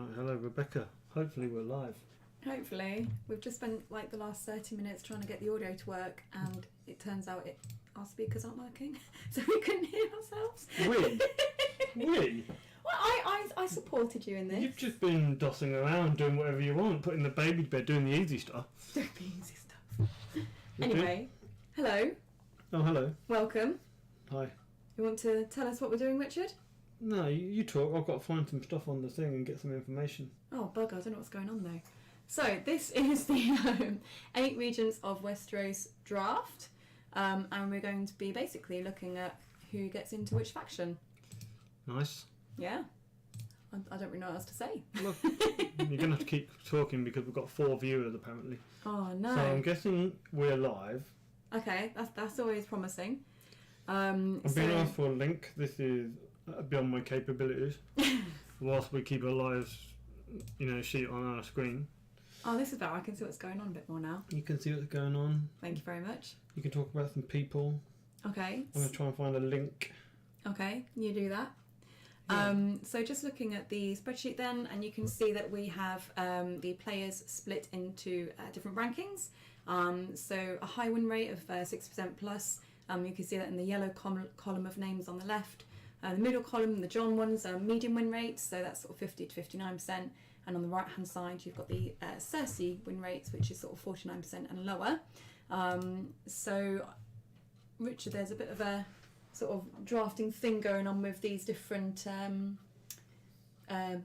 Right, hello Rebecca. Hopefully we're live. Hopefully. We've just spent like the last 30 minutes trying to get the audio to work, and it turns out our speakers aren't working, so we couldn't hear ourselves. We? Well, I supported you in this. You've just been dossing around doing whatever you want, putting the baby to bed, doing the easy stuff. Doing the easy stuff. Anyway, hello. Oh, hello. Welcome. Hi. You want to tell us what we're doing, Richard? No, you talk. I've got to find some stuff on the thing and get some information. Oh, bugger, I don't know what's going on though. So, this is the 8 Regents of Westeros draft, and we're going to be basically looking at who gets into which faction. Nice. Yeah. I don't really know what else to say. Look, you're going to have to keep talking because we've got 4 viewers apparently. Oh, no. So I'm guessing we're live. Okay, that's always promising. I'm being asked for a link. This is beyond my capabilities. Whilst we keep a live, sheet on our screen. Oh, this is better. I can see what's going on a bit more now. You can see what's going on. Thank you very much. You can talk about some people. Okay. I'm going to try and find a link. Okay, you do that. Yeah. So just looking at the spreadsheet then, and you can see that we have the players split into different rankings. So a high win rate of 6% plus. You can see that in the yellow column of names on the left. The middle column, the John ones, are medium win rates, so that's sort of 50 to 59%. And on the right hand side, you've got the Cersei win rates, which is sort of 49% and lower. So, Richard, there's a bit of a sort of drafting thing going on with these different, player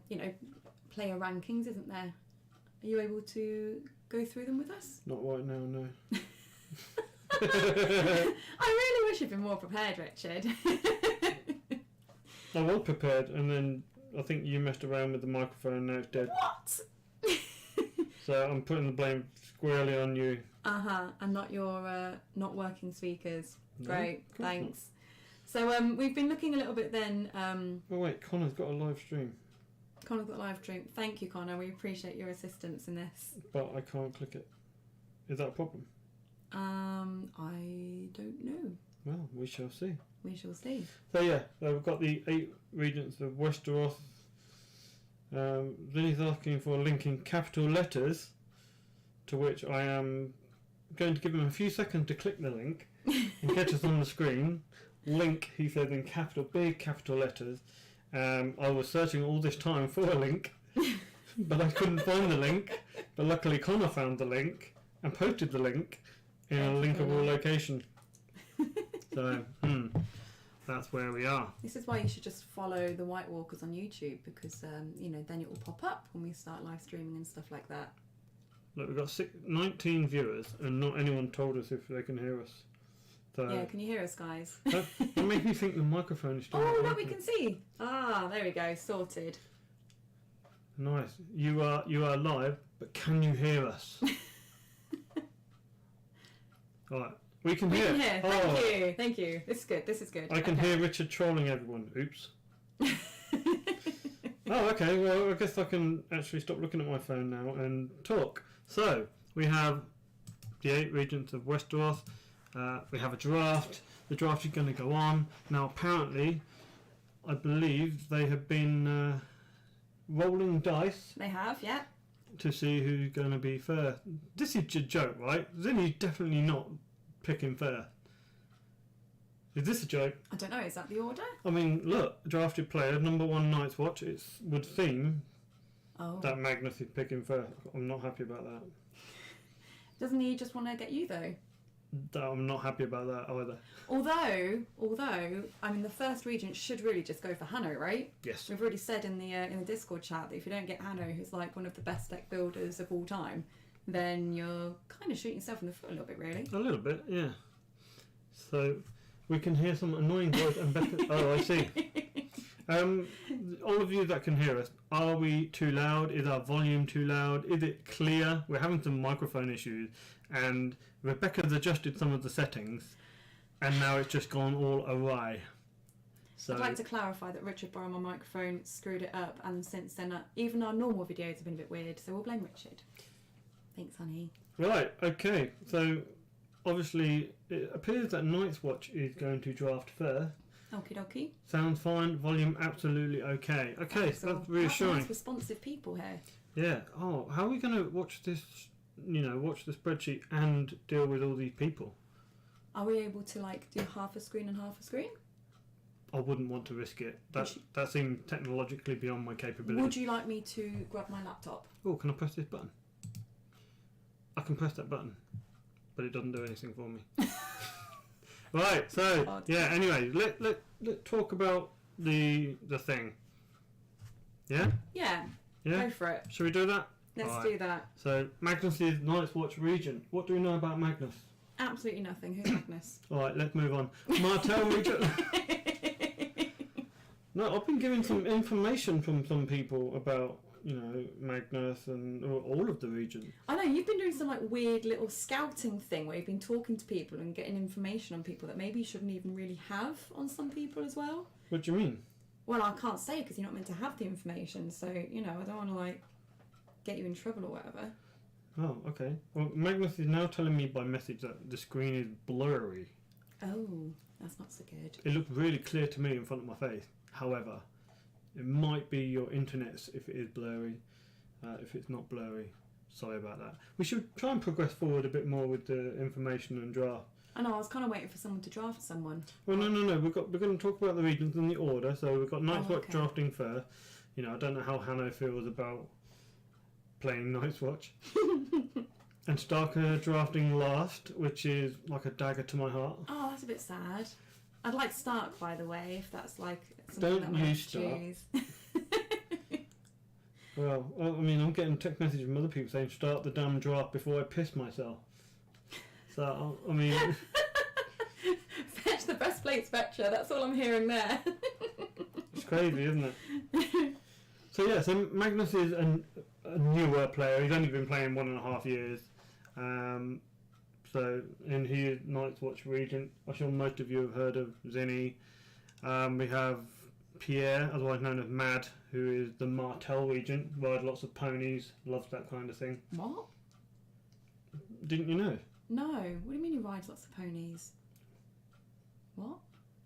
rankings, isn't there? Are you able to go through them with us? Not right now, no. I really wish you'd been more prepared, Richard. I was prepared, and then I think you messed around with the microphone and now it's dead. What? So I'm putting the blame squarely on you. And not your not working speakers. No, Great, thanks. So we've been looking a little bit then. Oh wait, Connor's got a live stream. Connor's got a live stream. Thank you, Connor. We appreciate your assistance in this. But I can't click it. Is that a problem? I don't know. Well, we shall see. We shall see. So yeah, we've got the 8 Regents of Westeros. Then he's asking for a link in capital letters, to which I am going to give him a few seconds to click the link and catch us on the screen. Link, he says, in big capital letters. I was searching all this time for a link, but I couldn't find the link. But luckily Connor found the link and posted the link in a linkable location. So, that's where we are. This is why you should just follow the White Walkers on YouTube, because then it will pop up when we start live streaming and stuff like that. Look, we've got 19 viewers, and not anyone told us if they can hear us. So, yeah, can you hear us, guys? That makes me think the microphone is still Oh, working. no, we can see. Ah, there we go, sorted. Nice. You are live, but can you hear us? All right. We can hear. Thank you. This is good. I can hear Richard trolling everyone. Oops. Oh, okay. Well, I guess I can actually stop looking at my phone now and talk. So, we have the 8 Regents of Westeros. We have a draft. The draft is going to go on. Now, apparently, I believe they have been rolling dice. They have, yeah. To see who's going to be first. This is a joke, right? Zinni's definitely not picking first. Is this a joke? I don't know, is that the order? I mean, look, drafted player, number 1 Night's Watch, it would seem that Magnus is picking first. I'm not happy about that. Doesn't he just want to get you, though? I'm not happy about that either. Although, I mean, the first regent should really just go for Hanno, right? Yes. We've already said in the Discord chat that if you don't get Hanno, who's like one of the best deck builders of all time, then you're kind of shooting yourself in the foot a little bit, really. A little bit, yeah. So, we can hear some annoying voice and better... Oh, I see. All of you that can hear us, are we too loud? Is our volume too loud? Is it clear? We're having some microphone issues, and Rebecca's adjusted some of the settings, and now it's just gone all awry. So, I'd like to clarify that Richard borrowed my microphone, screwed it up, and since then even our normal videos have been a bit weird, so we'll blame Richard. Thanks, honey. Right, okay, so obviously it appears that Night's Watch is going to draft first. Okie dokie. Sounds fine. Volume absolutely okay. Okay, so that's reassuring. Nice responsive people here. Yeah. Oh, how are we going to watch this? Watch the spreadsheet and deal with all these people. Are we able to like do half a screen and half a screen? I wouldn't want to risk it. That seems technologically beyond my capability. Would you like me to grab my laptop? Oh, can I press this button? I can press that button, but it doesn't do anything for me. Right. So yeah. Anyway, let talk about the thing. Yeah. Yeah. Yeah. Go for it. Shall we do that? Let's do that. So Magnus's Night's Watch region. What do we know about Magnus? Absolutely nothing. Who's Magnus? All right, let's move on. Martell region. No, I've been given some information from some people about Magnus and all of the region. I know you've been doing some like weird little scouting thing where you've been talking to people and getting information on people that maybe you shouldn't even really have on some people as well. What do you mean? Well, I can't say because you're not meant to have the information, so I don't want to like get you in trouble or whatever. Oh, okay. Well, Magnus is now telling me by message that the screen is blurry. Oh, that's not so good. It looks really clear to me in front of my face. However, it might be your internet if it is blurry. If it's not blurry, sorry about that. We should try and progress forward a bit more with the information and draft. I know, I was kind of waiting for someone to draft someone. Well, no. We're going to talk about the regions in the order. So we've got Night's Watch okay. drafting first. I don't know how Hanno feels about playing Night's Watch. And Starker drafting last, which is like a dagger to my heart. Oh, that's a bit sad. I'd like Stark, by the way, if that's like something Don't that I use Stark. choose. Well, I mean, I'm getting text messages from other people saying start the damn draft before I piss myself. So, I mean... Fetch the breastplate Spectre, that's all I'm hearing there. It's crazy, isn't it? So Magnus is a newer player. He's only been playing 1.5 years. And he is Night's Watch Regent. I'm sure most of you have heard of Zinni. We have Pierre, otherwise known as Mad, who is the Martell Regent. Rides lots of ponies, loves that kind of thing. What? Didn't you know? No. What do you mean he rides lots of ponies? What?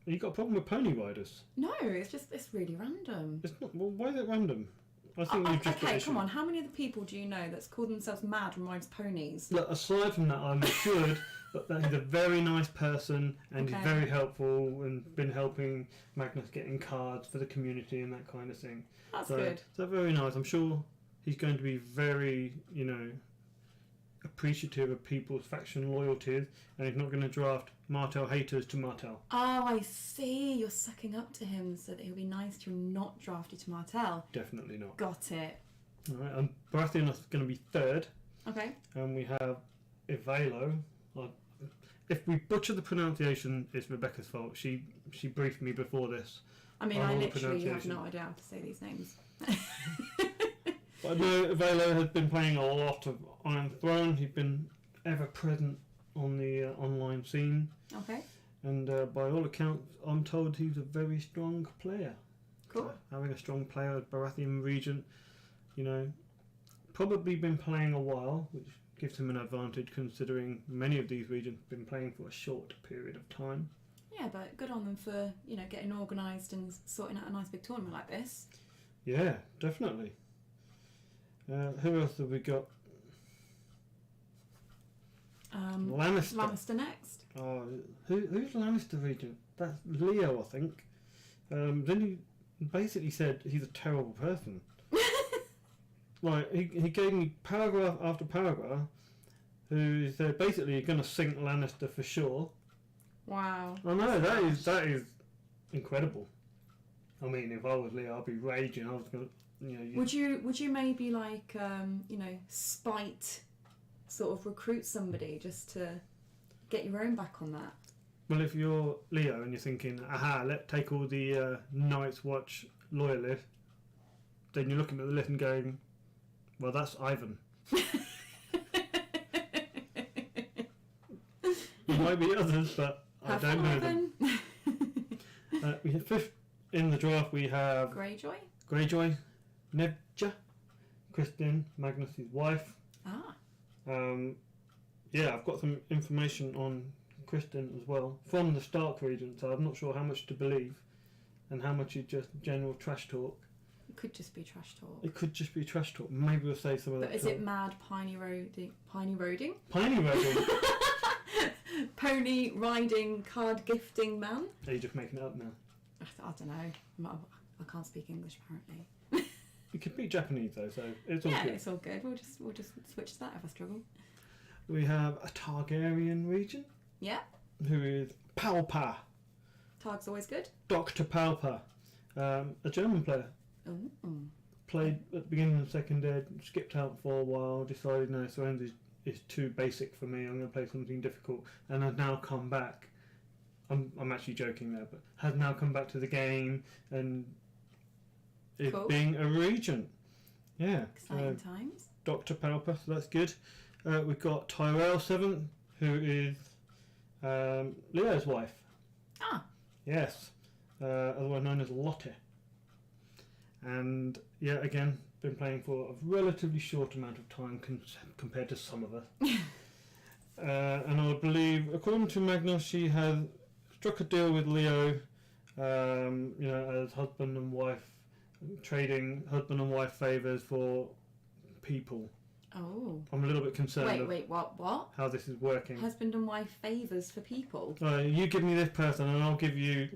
You got a problem with pony riders? No, it's really random. It's not. Well, why is it random? I think you've just got okay, issues. come on. How many other people do you know that's called themselves Mad and rides ponies? Look, aside from that, I'm assured that he's a very nice person and he's very helpful and been helping Magnus getting cards for the community and that kind of thing. That's good. So very nice. I'm sure he's going to be very, appreciative of people's faction loyalties, and he's not going to draft Martell haters to Martell. Oh, I see. You're sucking up to him so that he'll be nice to not draft you to Martell. Definitely not. Got it. All right, and Baratheon is going to be third. Okay. And we have Ivalo. If we butcher the pronunciation, it's Rebecca's fault. She briefed me before this. I mean, I literally have no idea how to say these names. But I know Ivalo has been playing a lot of Iron Throne. He's been ever present on the online scene. Okay. And by all accounts, I'm told he's a very strong player. Cool. Having a strong player as Baratheon Regent, probably been playing a while, which gives him an advantage considering many of these regions have been playing for a short period of time. Yeah, but good on them for, getting organised and sorting out a nice big tournament like this. Yeah, definitely. Who else have we got? Lannister. Lannister next. Oh, who's Lannister Regent? That's Leo, I think. Then he basically said he's a terrible person. Like, he gave me paragraph after paragraph who said basically you're going to sink Lannister for sure. Wow. I know, that is incredible. I mean, if I was Leo, I'd be raging. I was going to... Would you maybe like spite sort of recruit somebody just to get your own back on that? Well, if you're Leo and you're thinking, let's take all the Night's Watch loyalists, then you're looking at the list and going, well, that's Ivan. There might be others, but I don't know them. We have fifth in the draft. We have Greyjoy. Nebja, Kristen, Magnus' wife. Ah. I've got some information on Kristen as well, from the Stark region, so I'm not sure how much to believe and how much is just general trash talk. It could just be trash talk. It could just be trash talk. Maybe we'll say some of that. But is it mad piney roading? Piney roading? Piney roading? Pony riding card gifting man? Are you just making it up now? I don't know. I can't speak English apparently. You could be Japanese though, so it's all Yeah, good. it's all good. We'll just switch to that if I struggle. We have a Targaryen region. Yeah. Who is Palpa. Targ's always good. Dr. Palpa. A German player. Ooh. Played at the beginning of the second ed, skipped out for a while, decided no, Surrender is too basic for me, I'm going to play something difficult, and has now come back. I'm actually joking there, but has now come back to the game and is Cool. being a regent. Yeah. Exciting times. Dr. Palpa, so that's good. We've got Tyrell 7, who is Leo's wife. Ah. Yes. Otherwise known as Lotte. And yeah, again, been playing for a relatively short amount of time compared to some of us. And I believe, according to Magnus, she has struck a deal with Leo, as husband and wife, trading husband and wife favours for people. Oh. I'm a little bit concerned Wait, what? how this is working. Husband and wife favours for people? You give me this person and I'll give you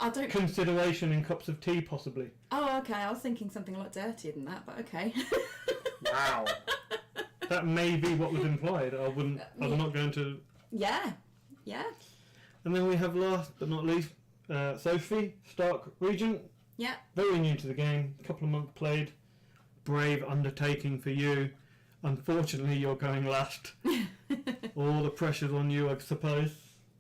I don't... consideration in cups of tea, possibly. Oh, okay. I was thinking something a lot dirtier than that, but okay. Wow. That may be what was implied. I'm not going to... Yeah. And then we have last but not least, Sophie, Stark Regent. Yeah. Very new to the game, a couple of months played. Brave undertaking for you. Unfortunately, you're going last. All the pressure's on you, I suppose.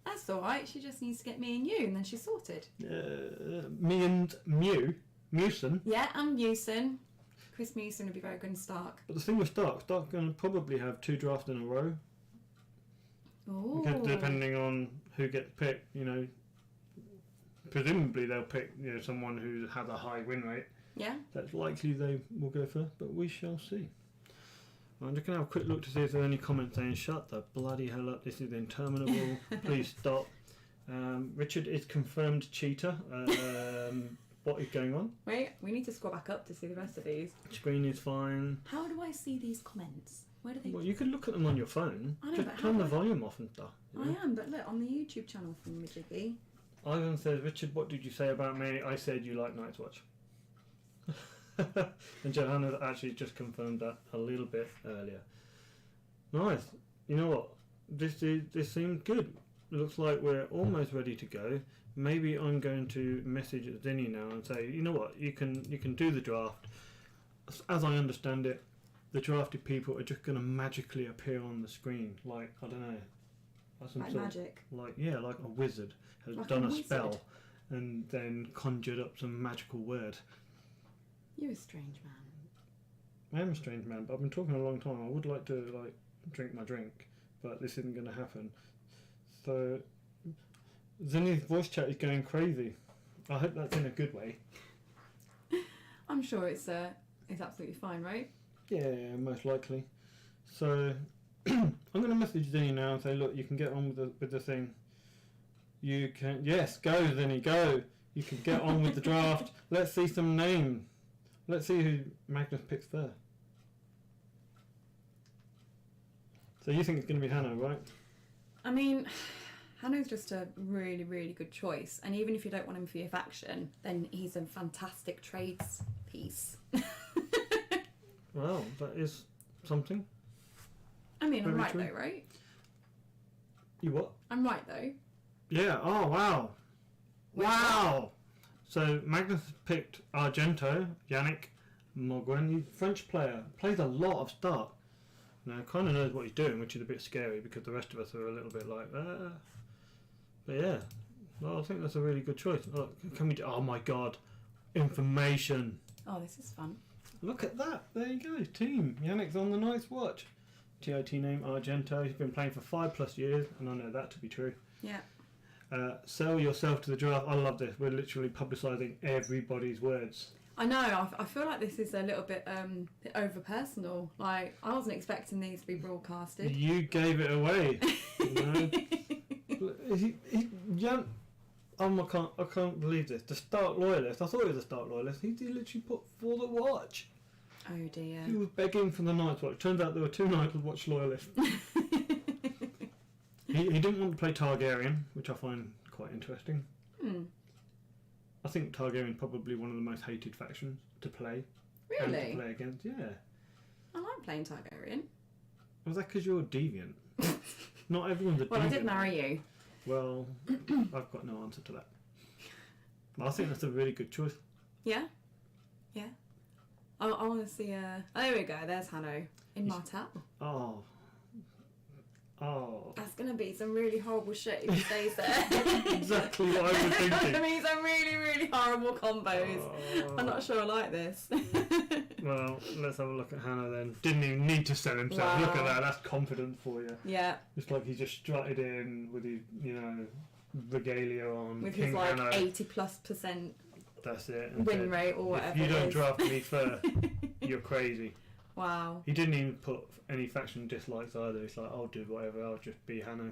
That's alright. She just needs to get me and you, and then she's sorted. Me and Mewson. Yeah, I'm Mewson. Chris Mewson would be very good in Stark. But the thing with Stark's going to probably have 2 drafts in a row. Ooh. Because depending on who gets picked, presumably they'll pick someone who has a high win rate. Yeah. That's likely they will go first, but we shall see. I'm just going to have a quick look to see if there are any comments saying, shut the bloody hell up, this is interminable, please stop. Richard is confirmed cheater. What is going on? Wait, we need to scroll back up to see the rest of these. Screen is fine. How do I see these comments? Where do they... Well, you can look at them on your phone. I know, Just but turn how the do I- volume off and stuff. I am, but look, on the YouTube channel from Majiggy. Ivan says, Richard, what did you say about me? I said you like Night's Watch. And Johanna actually just confirmed that a little bit earlier. Nice. You know what? This seems good. Looks like we're almost ready to go. Maybe I'm going to message Zinni now and say, you know what? You can do the draft. As I understand it, the drafted people are just going to magically appear on the screen, like I don't know, Like magic. like a wizard has Like done a a wizard. spell and then conjured up some magical word. You're a strange man. I am a strange man, but I've been talking a long time. I would like to drink my drink, but this isn't going to happen. So Zinni's voice chat is going crazy. I hope that's in a good way. I'm sure it's absolutely fine, right? Yeah, most likely. So I'm going to message Zinni now and say, look, you can get on with the thing. You can, yes, go Zinni, go. You can get on with the draft. Let's see some names. Let's see who Magnus picks first. So you think it's going to be Hanno, right? I mean, Hanno's just a really, really good choice. And even if you don't want him for your faction, then he's a fantastic trades piece. Well, that is something. I mean, I'm Very right true. though, right? You what? I'm right though. Yeah, oh wow. Wait, Wow! So Magnus picked Argento, Yannick Mogren, he's a French player, plays a lot of Stark. Now kind of knows what he's doing, which is a bit scary because the rest of us are a little bit like, But yeah, well, I think that's a really good choice. Look, can we do, oh my god, information. Oh, this is fun. Look at that, there you go, team. Yannick's on the Night's Watch. TOT name Argento, he's been playing for 5+ years, and I know that to be true. Yeah. Sell yourself to the draft. I love this. We're literally publicising everybody's words. I know. I feel like this is a little bit over personal. Like I wasn't expecting these to be broadcasted. You gave it away. You know? Yeah. I can't believe this. The Stark Loyalist. I thought he was a Stark Loyalist. He literally put for the Watch. Oh dear. He was begging for the Night's Watch. Turns out there were 2 Night's Watch loyalists. he didn't want to play Targaryen, which I find quite interesting. I think Targaryen is probably one of the most hated factions to play. Really? And to play against, yeah. I like playing Targaryen. Was that because you're a deviant? Not everyone's a deviant. Well, I did marry you. Well, I've got no answer to that. I think that's a really good choice. Yeah? Yeah. I want to see oh, there we go, there's Hanno in Martell. Oh. That's going to be some really horrible shit if he stays there. Exactly what I was thinking. I mean, some really, really horrible combos. I'm not sure I like this. Well, let's have a look at Hanno then. Didn't even need to sell himself. Wow. Look at that, that's confidence for you. Yeah. It's like he just strutted in with his, regalia on. With King his like Hanno. 80+% That's it. And win said, rate or whatever. If you it don't is. draft me first, you're crazy. Wow. He didn't even put any faction dislikes either. It's like, I'll do whatever, I'll just be Hanno.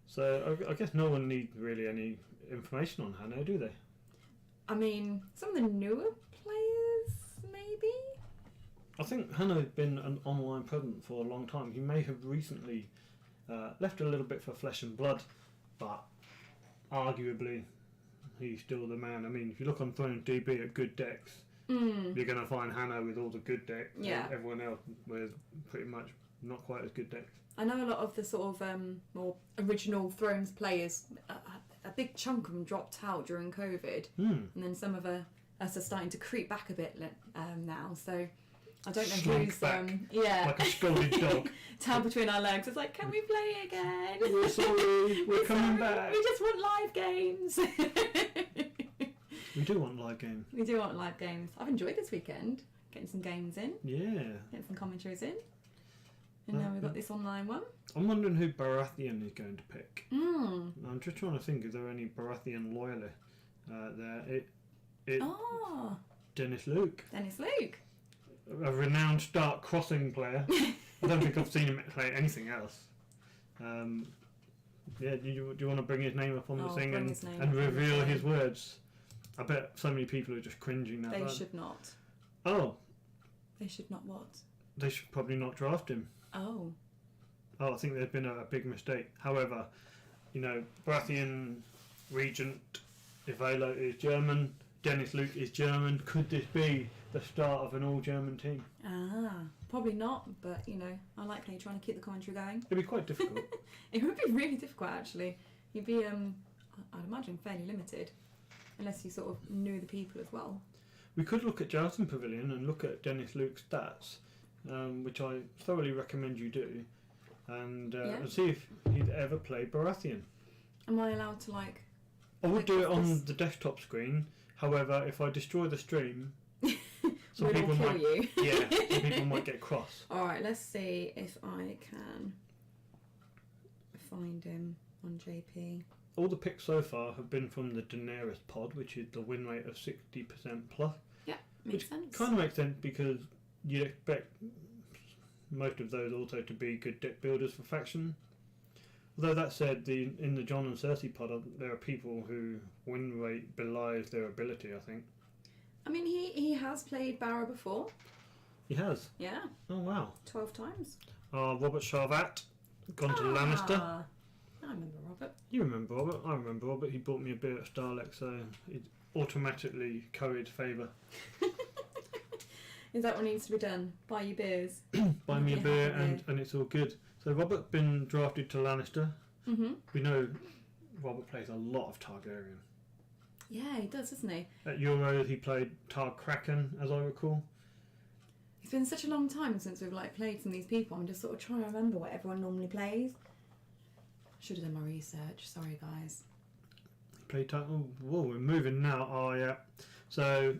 So I guess no one needs really any information on Hanno, do they? I mean, some of the newer players, maybe? I think Hanno's been an online presence for a long time. He may have recently left a little bit for Flesh and Blood, but arguably he's still the man. I mean, if you look on Throne DB at good decks, you're going to find Hanno with all the good decks. Yeah. And everyone else with pretty much not quite as good decks. I know a lot of the sort of more original Thrones players, a big chunk of them dropped out during COVID, and then some of us are starting to creep back a bit now. So I don't know Slunk who's back, yeah, like a scolded dog. tail between our legs. It's like, can we play again? We're sorry, we're coming back. We just want live games. We do want live games. We do want live games. I've enjoyed this weekend, getting some games in, Yeah. getting some commentaries in. And now we've got this online one. I'm wondering who Baratheon is going to pick. Mm. I'm just trying to think, is there any Baratheon loyalists there? Oh, Dennis Luke, Dennis Luke. a renowned Stark crossing player. I don't think I've seen him play anything else. Yeah, do you want to bring his name up on the thing bring and his name up on the reveal thing. his words? I bet so many people are just cringing now. They should not. Oh, They should not what? they should probably not draft him. Oh. Oh, I think there's been a big mistake. However, Baratheon Regent Ivalo is German, Dennis Luke is German. Could this be the start of an all-German team? Probably not, but I like how you're trying to keep the commentary going. It'd be quite difficult. It would be really difficult actually. You'd be, I'd imagine, fairly limited, unless you sort of knew the people as well. We could look at Jarlton Pavilion and look at Dennis Luke's stats, which I thoroughly recommend you do, and see if he'd ever play Baratheon. Am I allowed to I would do it on the desktop screen. However, if I destroy the stream, some we'll people kill might you? some people might get cross. Alright, let's see if I can find him on JP. All the picks so far have been from the Daenerys pod, which is the win rate of 60% plus. Yeah, makes sense. Kind of makes sense because you'd expect most of those also to be good deck builders for faction. Although that said, in the Jon and Cersei pod, there are people who win rate belies their ability, I think. I mean, he has played Barra before. He has? Yeah. Oh, wow. 12 times. Robert Sharvat, gone to Lannister. I remember Robert. You remember Robert? I remember Robert. He bought me a beer at Starlek, so it automatically curried favour. Is that what needs to be done? Buy you beers? Buy me a Yeah, beer yeah. and it's all good. So Robert been drafted to Lannister. Mm-hmm. We know Robert plays a lot of Targaryen. Yeah, he does, doesn't he? At Euros he played Tarkraken, as I recall. It's been such a long time since we've played some of these people. I'm just sort of trying to remember what everyone normally plays. Should have done my research. Sorry, guys. He played Whoa, we're moving now. Oh yeah. So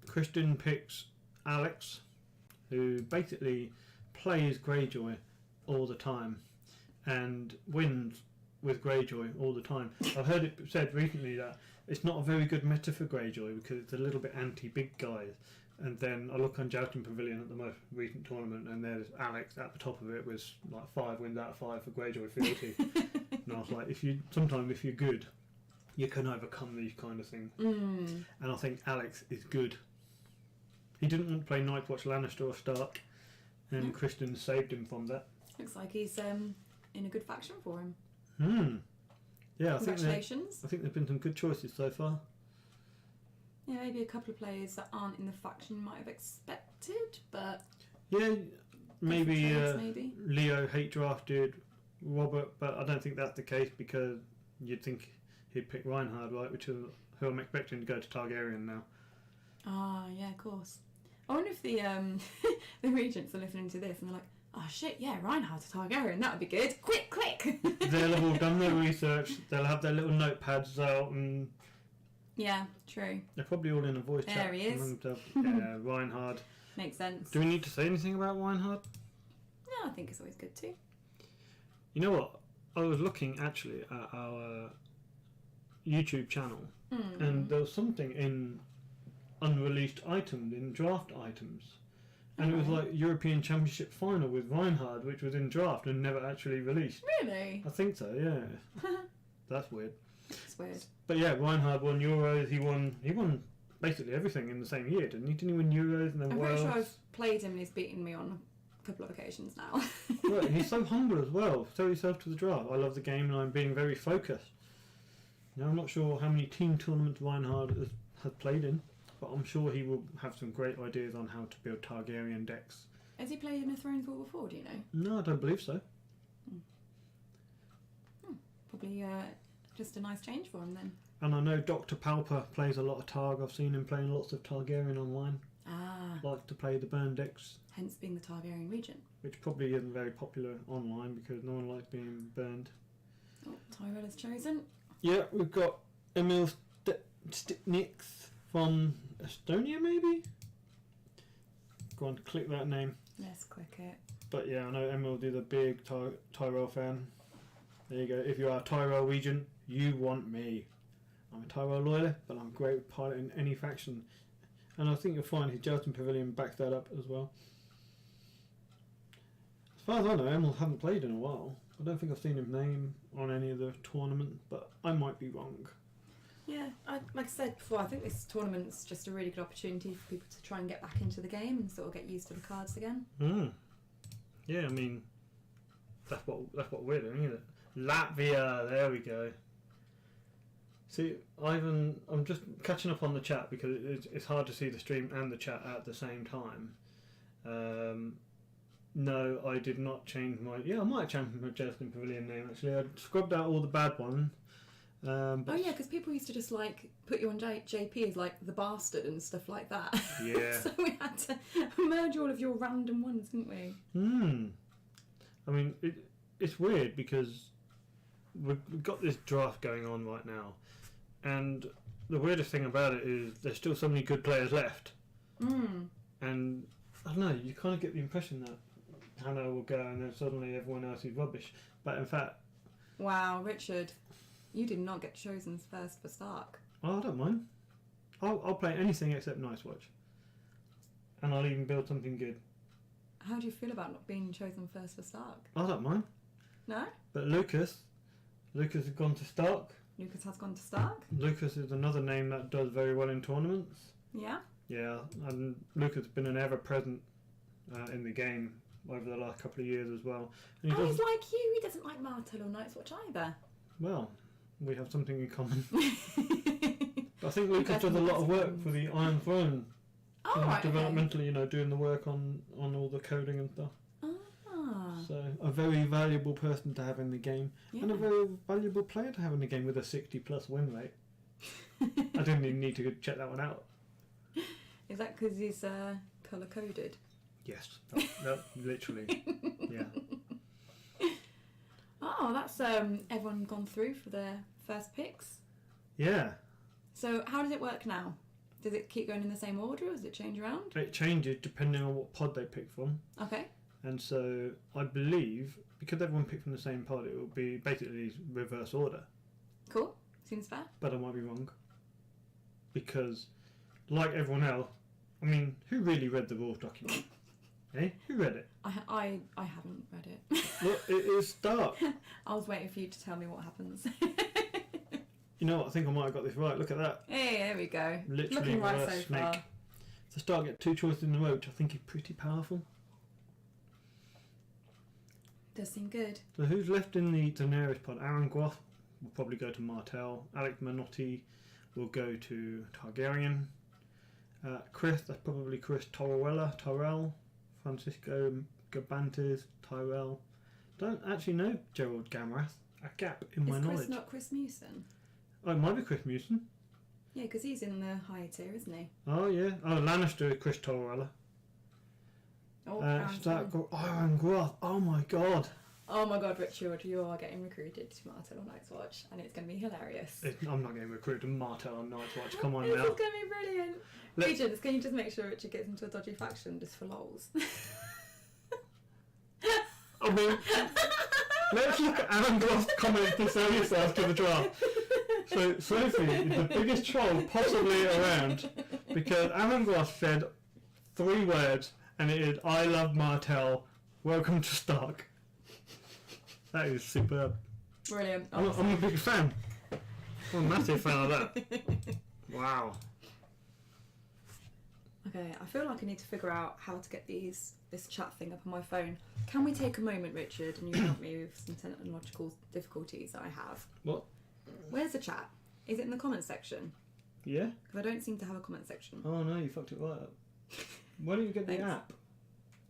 Kristen picks Alex, who basically plays Greyjoy all the time and wins with Greyjoy all the time. I've heard it said recently that it's not a very good meta for Greyjoy because it's a little bit anti-big guys, And then I look on Jousting Pavilion at the most recent tournament, and there's Alex at the top of it with like 5 wins out of 5 for Greyjoy Fealty. And I was like, if you're good, you can overcome these kind of things. And I think Alex is good. He didn't want to play Night's Watch Lannister or Stark, and Kristen saved him from that. Looks like he's in a good faction for him. Yeah, Congratulations. I think there's been some good choices so far. Yeah, maybe a couple of players that aren't in the faction might have expected, but yeah, maybe maybe Leo hate drafted Robert, but I don't think that's the case because you'd think he'd pick Reinhard, right? Which is who I'm expecting to go to Targaryen now. Ah, yeah, of course. I wonder if the the regents are listening to this and they're like, oh shit, yeah, Reinhard's a Targaryen, that would be good. Quick! They'll have all done their research. They'll have their little notepads out, and yeah, true. they're probably all in a voice chat. There he is. Yeah, Reinhard. Makes sense. Do we need to say anything about Reinhard? No, I think it's always good too. You know what? I was looking actually at our YouTube channel, and there was something in unreleased items, in draft items. And it was like European Championship final with Reinhard, which was in draft and never actually released. Really? I think so, yeah. That's weird. It's weird. But yeah, Reinhard won Euros. He won basically everything in the same year, didn't he? Didn't he win Euros and then I'm Worlds? pretty sure I've played him and he's beaten me on a couple of occasions now. Right, he's so humble as well. Throw yourself to the draft. I love the game and I'm being very focused. Now, I'm not sure how many team tournaments Reinhard has played in, but I'm sure he will have some great ideas on how to build Targaryen decks. Has he played in a Thrones War before, do you know? No, I don't believe so. Probably just a nice change for him then. And I know Dr. Palper plays a lot of Targ. I've seen him playing lots of Targaryen online. Ah. Likes to play the burn decks, Hence being the Targaryen regent. which probably isn't very popular online because no one likes being burned. Oh, Tyrell is chosen. Yeah, we've got Emil Stipniks from Estonia, maybe? Go on, click that name. Let's click it. But yeah, I know Emil is a big Tyrell fan. There you go. If you are a Tyrell regent, you want me. I'm a Tyrell loyalist, but I'm great with piloting any faction. And I think you'll find his Jousting Pavilion backs that up as well. As far as I know, Emil hasn't played in a while. I don't think I've seen his name on any of the tournaments, but I might be wrong. Yeah, like I said before, I think this tournament's just a really good opportunity for people to try and get back into the game and sort of get used to the cards again. Yeah, I mean, that's what we're doing, isn't it? Latvia, there we go. See, Ivan, I'm just catching up on the chat because it's hard to see the stream and the chat at the same time. No, I did not change my... Yeah, I might have changed my Jousting Pavilion name, actually. I scrubbed out all the bad ones. Oh yeah, because people used to just like put you on JP as like the bastard and stuff like that. Yeah. So we had to merge all of your random ones, didn't we? I mean, it's weird because we've got this draft going on right now, and the weirdest thing about it is there's still so many good players left. And I don't know, you kind of get the impression that Hannah will go and then suddenly everyone else is rubbish. But in fact... Wow, Richard, you did not get chosen first for Stark. Oh, I don't mind. I'll play anything except Night's Watch. And I'll even build something good. How do you feel about not being chosen first for Stark? I don't mind. No? But Lucas has gone to Stark. Lucas has gone to Stark? Lucas is another name that does very well in tournaments. Yeah? Yeah, and Lucas has been an ever-present in the game over the last couple of years as well. And he's like you, he doesn't like Martell or Night's Watch either. Well, we have something in common. I think Lucas does a lot of work for the Iron Throne. Developmentally, okay. Doing the work on all the coding and stuff. So, a very valuable person to have in the game. Yeah. And a very valuable player to have in the game with a 60+ win rate. I didn't even need to check that one out. Is that because he's colour-coded? Yes, that literally, yeah. Oh, that's everyone gone through for their first picks? Yeah. So how does it work now? Does it keep going in the same order or does it change around? It changes depending on what pod they pick from. Okay. And so I believe, because everyone picked from the same pod, it will be basically reverse order. Cool. Seems fair. But I might be wrong. Because, like everyone else, I mean, who really read the rules document? Eh? Who read it? I haven't read it. Look, it is dark. I was waiting for you to tell me what happens. You know what? I think I might have got this right. Look at that. Hey, there we go. Literally Looking right reverse so snake. far. So start get 2 choices in a row, which I think is pretty powerful. Does seem good. So who's left in the Daenerys pod? Aaron Groff will probably go to Martell. Alex Manotti will go to Targaryen. Chris, that's probably Chris Tyrell. Francisco Gabantes, Tyrell. Don't actually know Gerald Gamrath. A gap in my Is Chris knowledge. not Chris Mewson? Oh, it might be Chris Mewson. Yeah, because he's in the higher tier, isn't he? Oh, yeah. Oh, Lannister is Chris Torella. Oh, Aaron Groff. Oh, my God. oh my God, Richard, you are getting recruited to Martell on Night's Watch, and it's going to be hilarious. I'm not getting recruited to Martell on Night's Watch. Come on This now. is going to be brilliant. Let's- Regents, can you just make sure Richard gets into a dodgy faction just for lols? I mean, let's look at Aaron Groff's comment to sell yourself to the draft. So Sophie is the biggest troll possibly around because Aaron Groff said 3 words and it is "I love Martell. Welcome to Stark." That is superb. Brilliant. I'm a big fan. I'm a massive fan of that. Wow. Okay, I feel like I need to figure out how to get this chat thing up on my phone. Can we take a moment, Richard, and you help me with some technological difficulties that I have? What? Where's the chat? Is it in the comments section? Yeah? Because I don't seem to have a comment section. Oh no, you fucked it right up. Why don't you get the Thanks. app?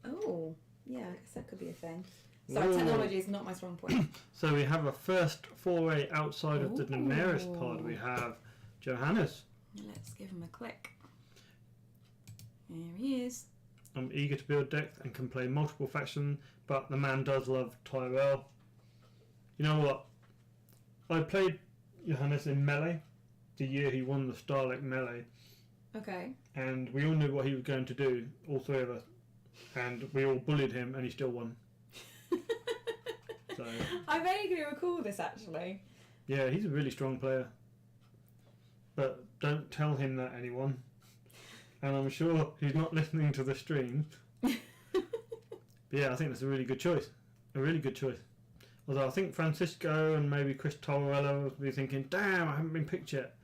Oh, yeah, I guess that could be a thing. Sorry, Whoa. technology is not my strong point. So we have a first foray outside of the Daenerys Ooh. pod. We have Johannes. Let's give him a click. There he is. I'm eager to build depth and can play multiple factions, but the man does love Tyrell. You know what? I played Johannes in Melee, the year he won the Starlight Melee, Okay. and we all knew what he was going to do, all 3 of us, and we all bullied him, and he still won. So I vaguely recall this actually. yeah, he's a really strong player, but don't tell him that, anyone. And I'm sure he's not listening to the stream. But yeah, I think that's a really good choice. A really good choice. Although I think Francisco and maybe Chris Torella will be thinking, damn, I haven't been picked yet.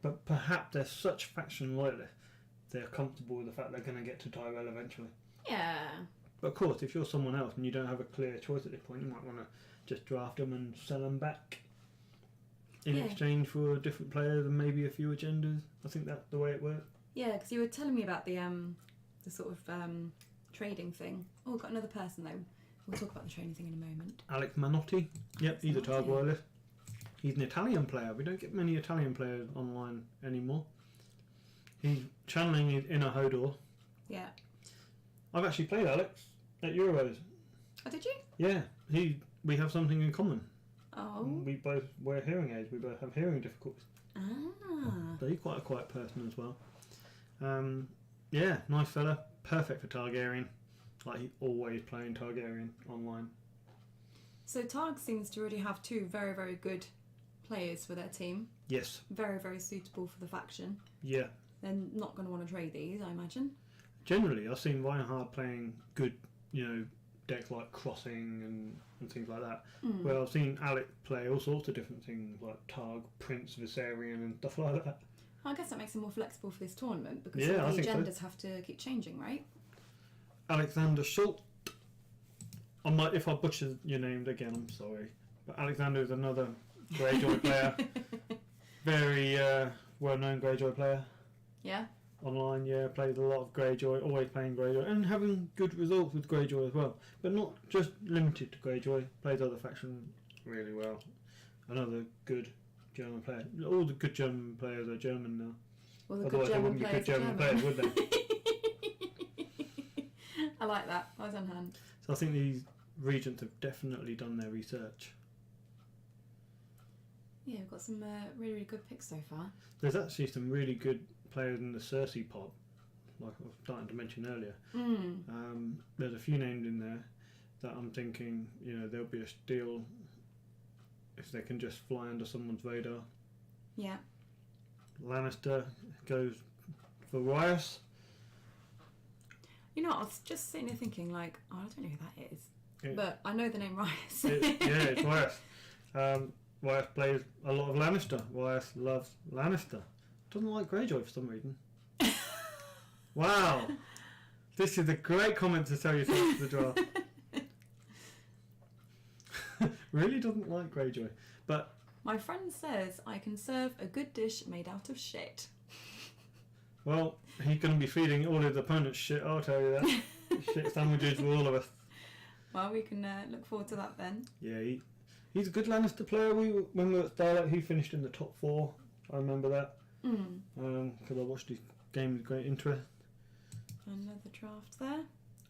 But perhaps they're such faction loyalists, they're comfortable with the fact they're going to get to Tyrell eventually. Yeah. But of course, if you're someone else and you don't have a clear choice at this point, you might want to just draft them and sell them back in Yeah. exchange for different players and maybe a few agendas. I think that's the way it works. Yeah, because you were telling me about the sort of trading thing. Oh, we've got another person though. We'll talk about the trading thing in a moment. Alex Manotti. Yep, he's a Manotti. Targ loyalist. He's an Italian player. We don't get many Italian players online anymore. He's channeling his inner Hodor. Yeah. I've actually played Alex at Euros. Oh, did you? Yeah, we have something in common. Oh. We both wear hearing aids. We both have hearing difficulties. Ah. So he's quite a quiet person as well. Yeah, nice fella. Perfect for Targaryen. Like, he's always playing Targaryen online. So Targ seems to already have 2 very, very good players for their team. Yes. Very, very suitable for the faction. Yeah. They're not going to want to trade these, I imagine. Generally, I've seen Reinhard playing good, decks like Crossing and things like that. Mm. Well, I've seen Alec play all sorts of different things like Targ, Prince, Viserion and stuff like that. I guess that makes them more flexible for this tournament because Yeah, all I the think so. agendas have to keep changing, right? Alexander Schultz. If I butcher your name again, I'm sorry. But Alexander is another Greyjoy player. Very well-known Greyjoy player. Yeah. Online, yeah, plays a lot of Greyjoy, always playing Greyjoy, and having good results with Greyjoy as well. But not just limited to Greyjoy, plays other factions really well. Another good German player. All the good German players are German now. Well, the Otherwise, good they German wouldn't be players good German are players, would they? I like that. I was on hand. So I think these regents have definitely done their research. Yeah, we've got some really, really good picks so far. There's actually some really good players in the Cersei pod, like I was starting to mention earlier. Mm. There's a few names in there that I'm thinking, there'll be a steal if they can just fly under someone's radar. Yeah. Lannister goes for Rias. You know what, I was just sitting there thinking, like, oh, I don't know who that is. Yeah. But I know the name Rice. It's Wyeth. Wyeth plays a lot of Lannister. Wyeth loves Lannister. Doesn't like Greyjoy for some reason. Wow. This is a great comment to tell yourself to the draft. Really doesn't like Greyjoy. But my friend says I can serve a good dish made out of shit. well, he's going to be feeding all his opponents shit, I'll tell you that. Shit sandwiches for all of us. Well, we can look forward to that then. Yeah, he's a good Lannister player. When we were at Starlight, he finished in the top 4. I remember that. Because I watched his game with great interest. Another draft there.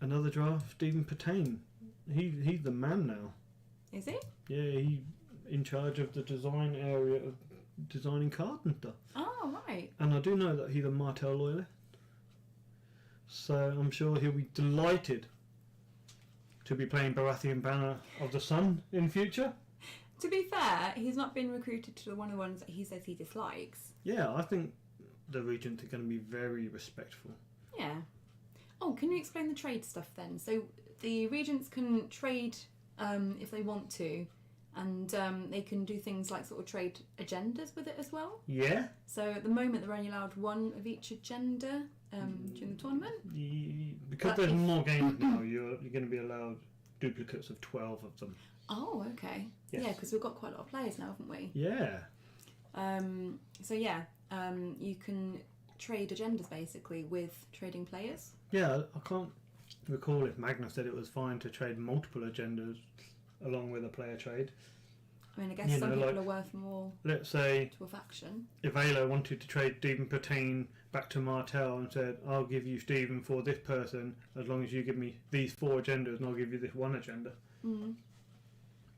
Another draft, Stephen Patane. He's the man now. Is he? Yeah, he's in charge of the design area of designing cards and stuff. Oh, right. And I do know that he's a Martell loyalist. So I'm sure he'll be delighted to be playing Baratheon Banner of the Sun in future. To be fair, he's not been recruited to one of the ones that he says he dislikes. Yeah, I think the Regents are going to be very respectful. Yeah. Oh, can you explain the trade stuff then? So the Regents can trade if they want to, and they can do things like sort of trade agendas with it as well. Yeah. So at the moment they're only allowed one of each agenda during the tournament. Because there's more games now, you're going to be allowed duplicates of 12 of them. Oh, okay. Yes. Yeah, because we've got quite a lot of players now, haven't we? Yeah. So yeah, you can trade agendas basically with trading players. Yeah, I can't recall if Magnus said it was fine to trade multiple agendas along with a player trade. I mean, I guess some people are worth more let's say to a faction. if Ayla wanted to trade Stephen Patane back to Martell and said, I'll give you Stephen for this person as long as you give me these 4 agendas and I'll give you this 1 agenda. Mm.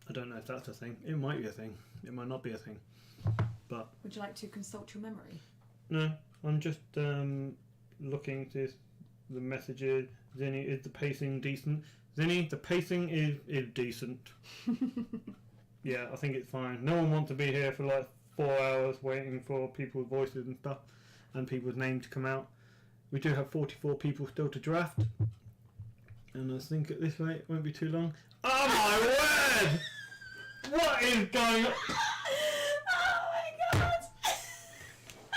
I don't know if that's a thing. It might be a thing. It might not be a thing. But would you like to consult your memory? no, I'm just looking to the messages. Zinni, is the pacing decent? Zinni, the pacing is decent. Yeah, I think it's fine. No one wants to be here for like 4 hours waiting for people's voices and stuff and people's names to come out. We do have 44 people still to draft. And I think at this rate it won't be too long. Oh my word! What is going on? Oh my god!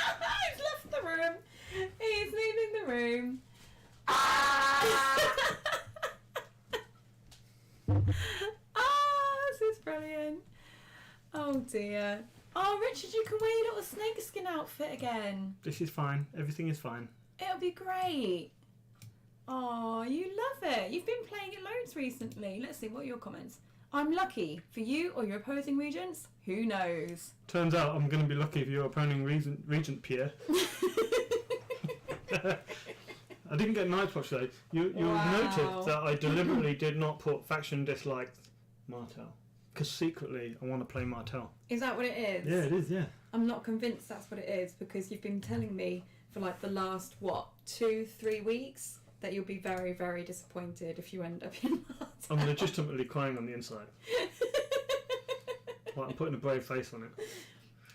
He's left the room. He's leaving the room. Oh, this is brilliant. Oh dear. Oh, Richard, you can wear your little snakeskin outfit again. This is fine. Everything is fine. It'll be great. Oh, you love it. You've been playing it loads recently. Let's see, what are your comments? I'm lucky. For you or your opposing regents, who knows? Turns out I'm going to be lucky for your opposing regent Pierre. I didn't get Night's Watch though. You'll notice that I deliberately did not put faction dislikes Martell. Because secretly I want to play Martell. Is that what it is? Yeah, it is, yeah. I'm not convinced that's what it is because you've been telling me for like the last, 2-3 weeks that you'll be very, very disappointed if you end up in Martell. I'm legitimately crying on the inside. Like, I'm putting a brave face on it.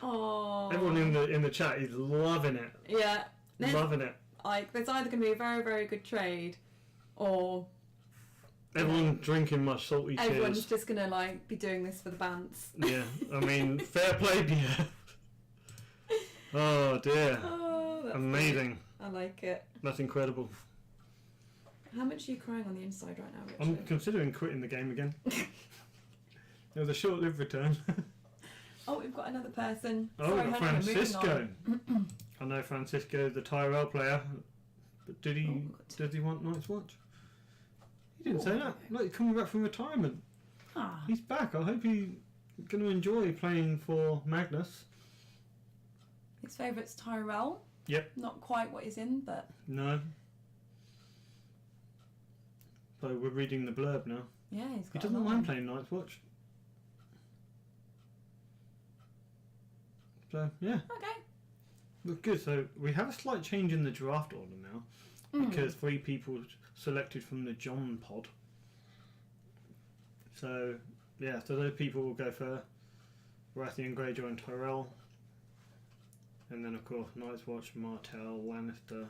Oh. Everyone in the chat is loving it. Yeah. Loving it. Like, there's either going to be a very, very good trade or... Everyone's drinking my salty tears. Everyone's just going to, like, be doing this for the bants. Yeah, I mean, fair play, dear. Oh, dear. Oh, that's amazing. Good. I like it. That's incredible. How much are you crying on the inside right now, Richard? I'm considering quitting the game again. It was a short-lived return. Oh, we've got another person. Oh, Sorry, we've got Henry, Francisco. I know Francisco, the Tyrell player, but does he want Night's Watch? He didn't say that. Look, he's coming back from retirement. Ah. He's back. I hope he's going to enjoy playing for Magnus. His favourite's Tyrell. Yep. Not quite what he's in, but... No. So we're reading the blurb now. Yeah, he's got He doesn't mind playing Night's Watch. So, yeah. Okay. Look good. So we have a slight change in the draft order now because 3 people selected from the John pod. So, yeah, so those people will go for Baratheon, Greyjoy and Tyrell. And then, of course, Night's Watch, Martell, Lannister,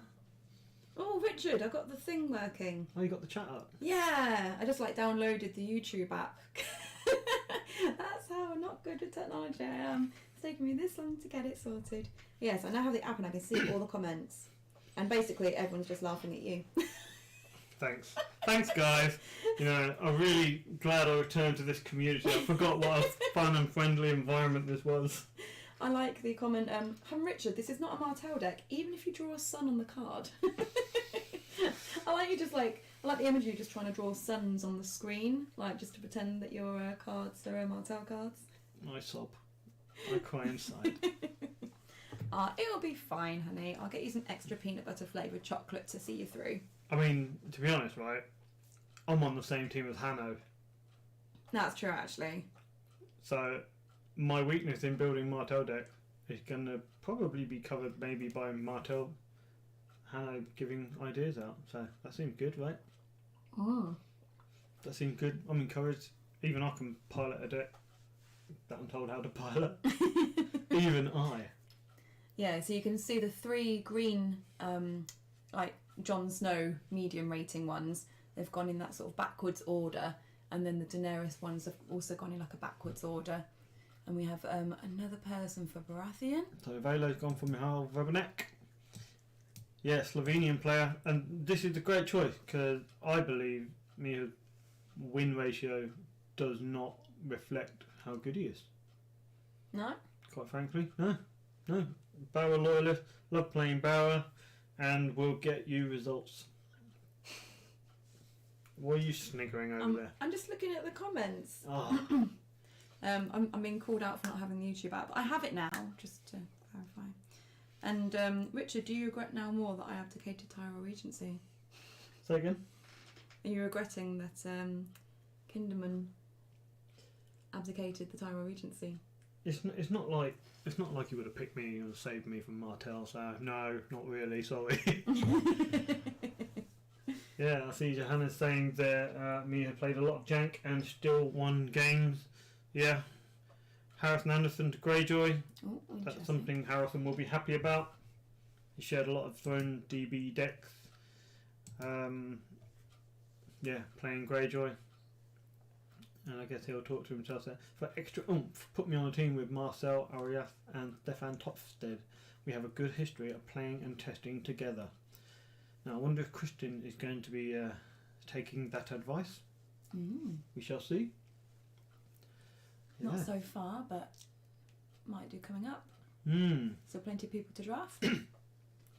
Oh, Richard, I got the thing working. Oh, you got the chat up? Yeah, I just downloaded the YouTube app. That's how not good with technology I am. It's taken me this long to get it sorted. Yes, I now have the app and I can see all the comments. And basically everyone's just laughing at you. Thanks guys. I'm really glad I returned to this community. I forgot what a fun and friendly environment this was. I like the comment, I'm Richard, this is not a Martell deck, even if you draw a sun on the card. I like the image of you just trying to draw suns on the screen, just to pretend that your cards are Martell cards. I sob. I cry inside. It'll be fine, honey. I'll get you some extra peanut butter flavoured chocolate to see you through. I mean, to be honest, right, I'm on the same team as Hanno. That's true, actually. So, my weakness in building Martell deck is going to probably be covered maybe by Martell Hanno giving ideas out. So, that seems good, right? Oh. That seems good. I'm encouraged. Even I can pilot a deck that I'm told how to pilot. Even I. Yeah, so you can see the 3 green, Jon Snow medium rating ones. They've gone in that sort of backwards order, and then the Daenerys ones have also gone in a backwards order. And we have another person for Baratheon. So Velo's gone for Mihail Verbenek. Yeah, Slovenian player, and this is a great choice because I believe Miha's win ratio does not reflect how good he is. No? Quite frankly, no. Bauer loyalist, love playing Bauer, and will get you results. What are you sniggering over there? I'm just looking at the comments. Oh. I'm being called out for not having the YouTube app. I have it now, just to clarify. And Richard, do you regret now more that I abdicated Tyrell Regency? Say again? Are you regretting that Kinderman abdicated the Tyrell Regency? It's not like he would have picked me or saved me from Martell. So no, not really. Sorry. Yeah, I see Johanna's saying that Mia played a lot of jank and still won games. Yeah. Harrison Anderson to Greyjoy. Oh, That's something Harrison will be happy about. He shared a lot of Throne DB decks. Yeah, playing Greyjoy. And I guess he'll talk to himself there. For extra oomph, put me on a team with Marcel Arias and Stefan Topsted. We have a good history of playing and testing together. Now, I wonder if Christian is going to be taking that advice. We shall see. Not so far, but might do coming up. So plenty of people to draft.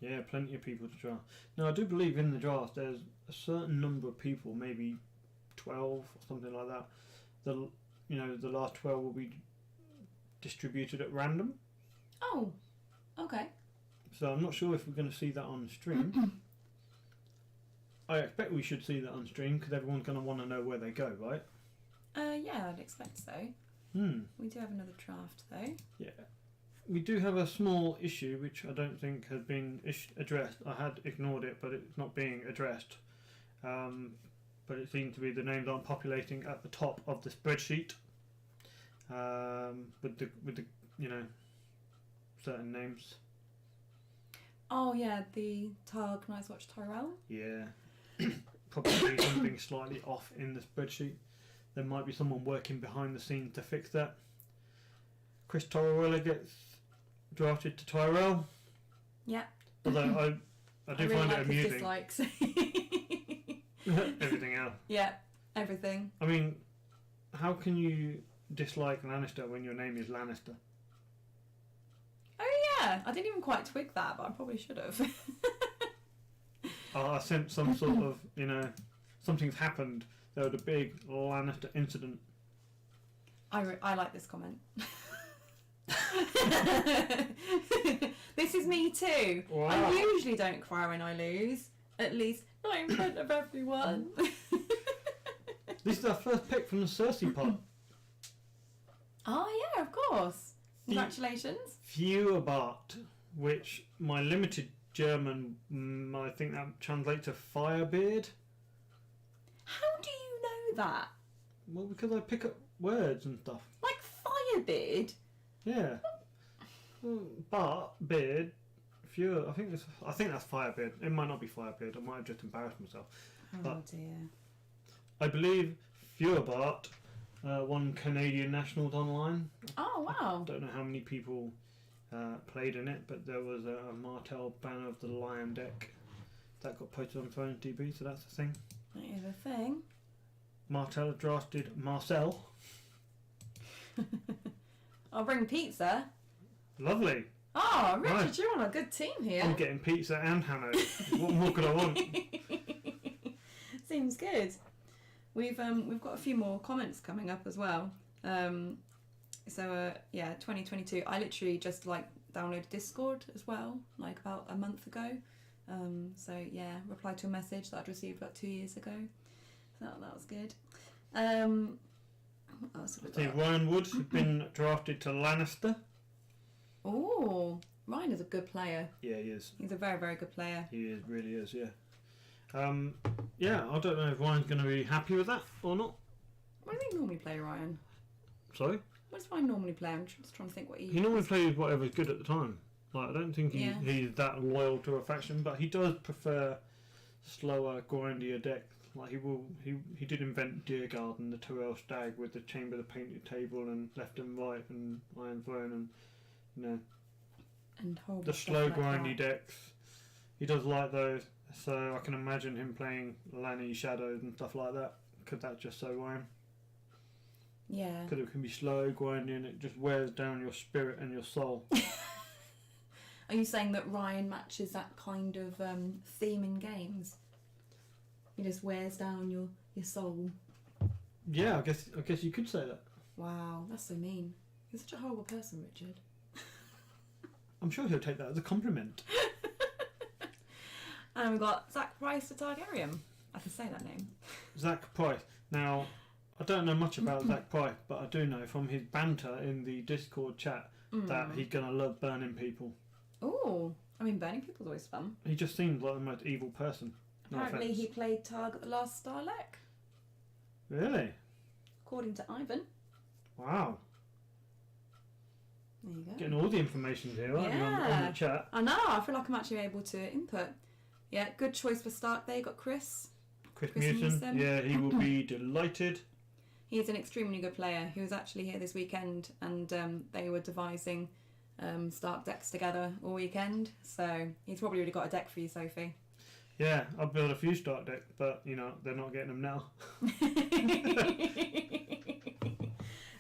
Yeah, plenty of people to draft. Now, I do believe in the draft there's a certain number of people, maybe 12 or something like that. The last 12 will be distributed at random. Oh, okay. So I'm not sure if we're going to see that on stream. I expect we should see that on stream because everyone's going to want to know where they go, right? Yeah, I'd expect so. We do have another draft though. Yeah. We do have a small issue which I don't think has been addressed. I had ignored it, but it's not being addressed. But it seems to be the names aren't populating at the top of the spreadsheet. With the certain names. Oh yeah, the Targ Night's Watch Tyrell. Yeah. Probably something slightly off in the spreadsheet. There might be someone working behind the scenes to fix that. Chris Torrella gets drafted to Tyrell. Yeah. Although I do really find like it his amusing. dislikes. Everything else. Yeah, everything. I mean, how can you dislike Lannister when your name is Lannister? Oh yeah, I didn't even quite twig that, but I probably should have. I sense some sort of, something's happened. There was a big Lannister incident. I like this comment. This is me too. Wow. I usually don't cry when I lose. At least not in front of everyone. This is our first pick from the Cersei pot. Oh yeah, of course. Congratulations. Feuerbart, which my limited German, I think that translates to Firebeard. How do you know that? Well, because I pick up words and stuff. Like Firebeard? Yeah. Bart, beard, Fewer. I think that's Firebeard. It might not be Firebeard. I might have just embarrassed myself. Oh But- dear. I believe Feuerbart won Canadian Nationals online. Oh I wow. don't know how many people played in it, but there was a Martel Banner of the Lion deck that got posted on Phone DB, so that's the thing. That is a thing. Martel drafted Marcel. I'll bring pizza. Lovely. Oh, Richard, Right. you're on a good team here. I'm getting pizza and Hanno. What more could I want? Seems good. We've got a few more comments coming up as well. So 2022. I literally just downloaded Discord as well, about a month ago. Replied to a message that I'd received about 2 years ago. So that was good. What else have we I think got? Ryan Woods has been drafted to Lannister. Oh, Ryan is a good player. Yeah, he is. He's a very, very good player. He is, really is, yeah. I don't know if Ryan's going to be happy with that or not. What do you normally play, Ryan? Sorry? What does Ryan normally play? I'm just trying to think what He normally plays whatever's good at the time. I don't think he's that loyal to a faction, but he does prefer slower, grindier decks. He did invent Deer Garden, the Tyrell Stag with the Chamber of the Painted Table and Left and Right and Iron Throne and and horrible the stuff slow like grindy that. decks. He does like those, so I can imagine him playing Lanny Shadows and stuff like that. Could that just so Ryan? Yeah. Because it can be slow, grindy, and it just wears down your spirit and your soul. Are you saying that Ryan matches that kind of theme in games? He just wears down your soul. Yeah, I guess you could say that. Wow, that's so mean. You're such a horrible person, Richard. I'm sure he'll take that as a compliment. And we've got Zach Price for Targaryen. I can say that name. Zach Price. Now, I don't know much about Zach Price, but I do know from his banter in the Discord chat that he's going to love burning people. Oh, I mean, burning people's always fun. He just seems like the most evil person. No Apparently, offence. he played Targ at the last Starlek, Really? according to Ivan. Wow. There you go. Getting all the information here, aren't you, on Yeah. the chat? I know. I feel like I'm actually able to input. Yeah, good choice for Stark there. You got Chris. Chris Chris Newton. Newsom. Yeah, he will be delighted. He's an extremely good player. He was actually here this weekend, and they were devising Stark decks together all weekend. So he's probably already got a deck for you, Sophie. Yeah, I've built a few start decks, but they're not getting them now.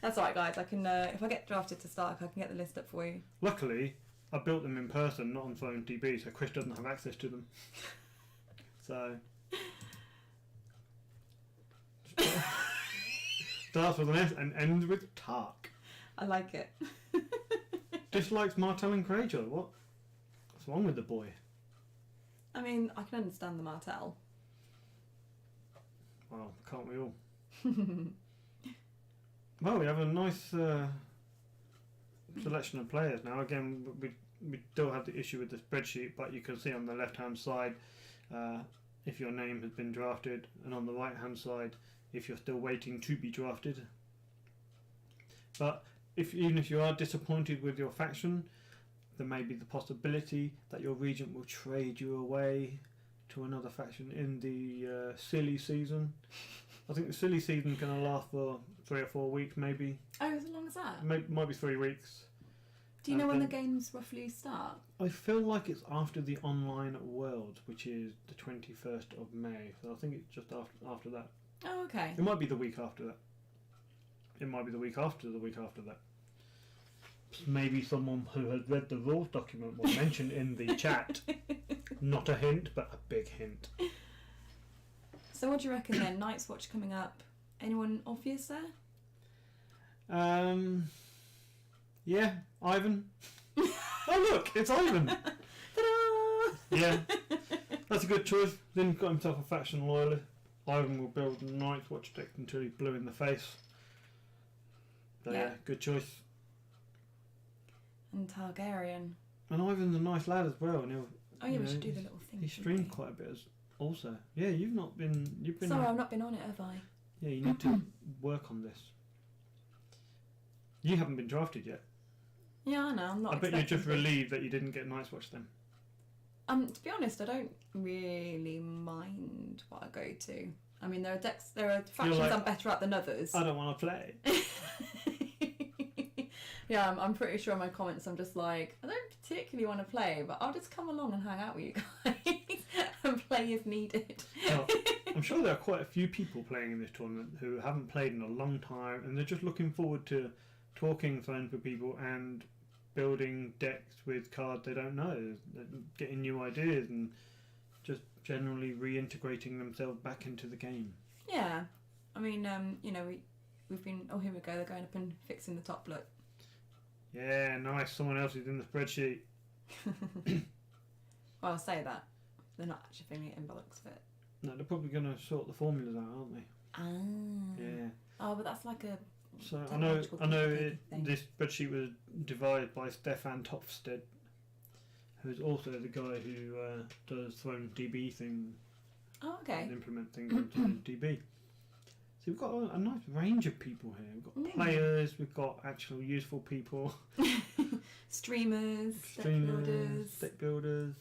That's alright, guys. I can if I get drafted to Stark, I can get the list up for you. Luckily, I built them in person, not on phone DB, so Chris doesn't have access to them. So starts with an S and ends with Tark. I like it. Dislikes Martel and Greyjoy. What's wrong with the boy? I mean, I can understand the Martell. Well, can't we all? Well, we have a nice selection of players now. Again, we still have the issue with the spreadsheet, but you can see on the left-hand side if your name has been drafted, and on the right-hand side if you're still waiting to be drafted. But even if you are disappointed with your faction, there may be the possibility that your regent will trade you away to another faction in the silly season. I think the silly season is going to last for 3 or 4 weeks, maybe. Oh, as long as that? Might be 3 weeks. Do you know when the games roughly start? I feel like it's after the online world, which is the 21st of May. So I think it's just after that. Oh, okay. It might be the week after that. It might be the week after that. Maybe someone who has read the rules document will mention in the chat. Not a hint, but a big hint. So what do you reckon then? Night's Watch coming up. Anyone obvious there? Yeah, Ivan. Oh look, it's Ivan. Ta-da! Yeah, that's a good choice. Then got himself a faction loyalist. Ivan will build a Night's Watch deck until he's blue in the face. So yeah, good choice. And Targaryen. And Ivan's a nice lad as well. And Oh yeah, we should do the little thing. he streamed quite a bit also. Yeah, you've been. Sorry, I've not been on it, have I? Yeah, you need to work on this. You haven't been drafted yet. Yeah, I know. I'm not. I bet you're just expecting to. relieved that you didn't get Night's Watch then. To be honest, I don't really mind what I go to. I mean, there are factions like, I'm better at than others. I don't want to play. Yeah, I'm pretty sure in my comments I'm just like, I don't particularly want to play, but I'll just come along and hang out with you guys and play if needed. Well, I'm sure there are quite a few people playing in this tournament who haven't played in a long time, and they're just looking forward to talking friends with people and building decks with cards they don't know, getting new ideas, and just generally reintegrating themselves back into the game. Yeah, I mean, we've been. Oh, here we go. They're going up and fixing the top. Look. Yeah, nice. Someone else is in the spreadsheet. Well, I'll say that. They're not actually filling it in by the looks of it. No, they're probably going to sort the formulas out, aren't they? Ah. Yeah. Oh, but that's like a. So I know this spreadsheet was devised by Stefan Tofsted, who's also the guy who does Throne DB thing. Oh, okay. And implement things into the DB. So we've got a nice range of people here. We've got players, we've got actual useful people. Streamers, deck builders.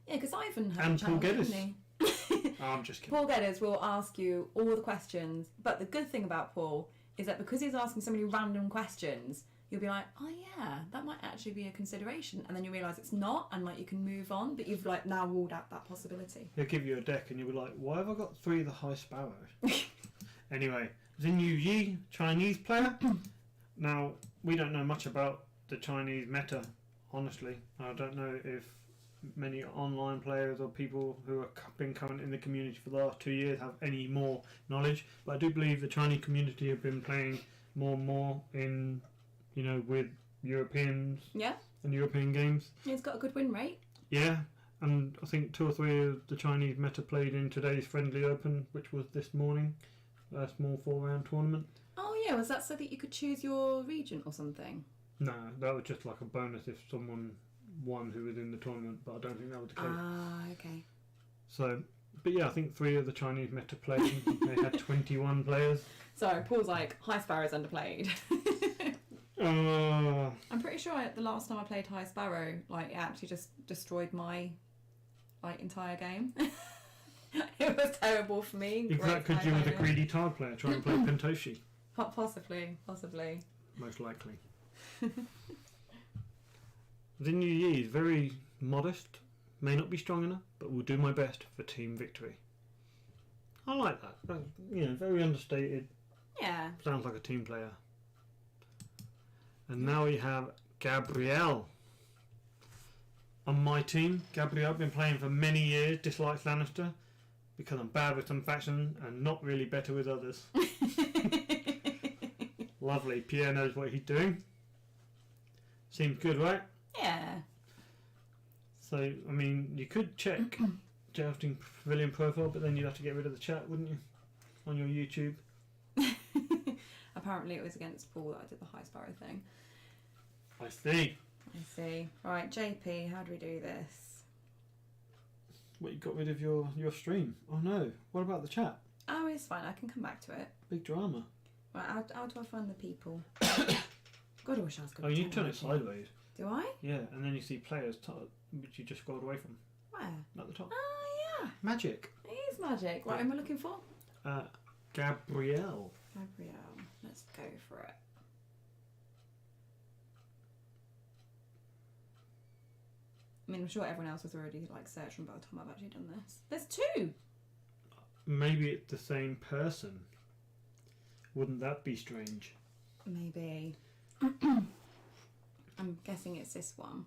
Yeah, because Ivan had and a channel, Paul Geddes. didn't he? Oh, I'm just kidding. Paul Geddes will ask you all the questions, but the good thing about Paul is that because he's asking so many random questions, you'll be like, oh yeah, that might actually be a consideration, and then you realise it's not, and like you can move on, but you've like now ruled out that possibility. He'll give you a deck and you'll be like, why have I got 3 of the High Sparrow? Anyway, Xinyu Yi, Chinese player. Now, we don't know much about the Chinese meta, honestly. I don't know if many online players or people who have been current in the community for the last 2 years have any more knowledge, but I do believe the Chinese community have been playing more and more in, with Europeans and European games. He's got a good win rate. Yeah, and I think 2 or 3 of the Chinese meta played in today's Friendly Open, which was this morning, a small 4-round tournament. Oh yeah, was that so that you could choose your region or something? No, that was just like a bonus if someone won who was in the tournament, but I don't think that was the case. Ah, okay. So, but yeah, I think 3 of the Chinese meta played. They had 21 players. So Paul's like, High Sparrow's underplayed. I'm pretty sure the last time I played High Sparrow, like it actually just destroyed my entire game. It was terrible for me. Is that because you were the greedy tile player trying to play Pentoshi? Possibly. Most likely. Xinyu Yi is very modest, may not be strong enough, but will do my best for team victory. I like that. Very understated. Yeah. Sounds like a team player. And now we have Gabrielle. On my team, Gabrielle, been playing for many years, dislikes Lannister because I'm bad with some factions and not really better with others. Lovely. Pierre knows what he's doing. Seems good, right? Yeah. So, I mean, you could check Jousting Pavilion profile, but then you'd have to get rid of the chat, wouldn't you? On your YouTube. Apparently it was against Paul that I did the High Sparrow thing. I see. Right, JP, how do we do this? What, you got rid of your stream? Oh no. What about the chat? Oh, it's fine. I can come back to it. Big drama. Right, how do I find the people? God, I wish I was good. Oh, you turn it sideways. Do I? Yeah, and then you see players, which you just scrolled away from. Where? At the top. Oh, yeah. Magic. It is magic. What am I looking for? Gabrielle. Gabrielle. Let's go for it. I mean, I'm sure everyone else has already searched by the time I've actually done this. There's 2. Maybe it's the same person. Wouldn't that be strange? Maybe. I'm guessing it's this one.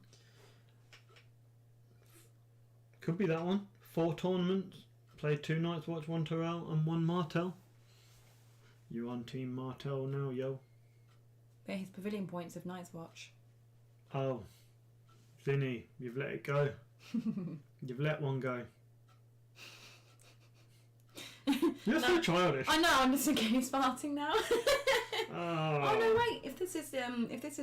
Could be that one. 4 tournaments. Played 2 Night's Watch, 1 Tyrell, and 1 Martell. You on Team Martell now, yo? But his pavilion points of Night's Watch. Oh. Vinny, you've let it go. You've let one go. You're so childish. I know, I'm just thinking he's farting now. Oh no, wait. If this is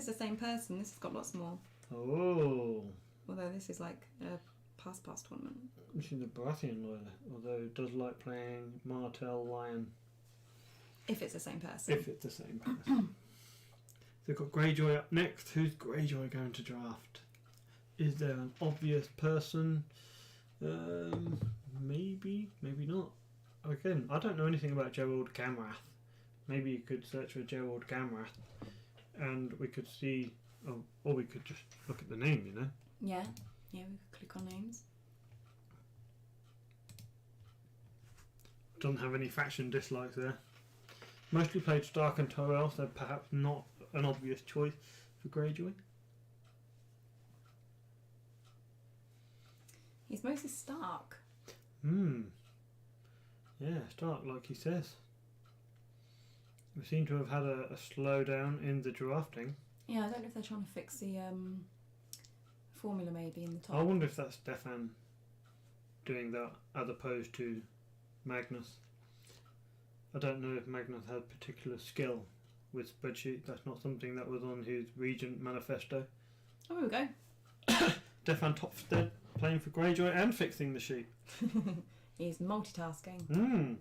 the same person, this has got lots more. Oh. Although this is like a past tournament. She's a Baratheon lawyer, although does like playing Martell Lion. If it's the same person. If it's the same person. So we've got Greyjoy up next. Who's Greyjoy going to draft? Is there an obvious person? Maybe not. Again, I don't know anything about Gerald Gamrath. Maybe you could search for Gerald Gamrath, and we could see, or we could just look at the name. You know. Yeah, we could click on names. Doesn't have any faction dislikes there. Mostly played Stark and Tyrell, so perhaps not an obvious choice for Greyjoy. He's mostly Stark. Yeah, Stark, like he says. We seem to have had a slowdown in the drafting. Yeah, I don't know if they're trying to fix the formula maybe in the top. I wonder if that's Stefan doing that as opposed to Magnus. I don't know if Magnus had particular skill with spreadsheets. That's not something that was on his Regent manifesto. Oh, here we go. Stefan Topstead playing for Greyjoy and fixing the sheet. He's multitasking.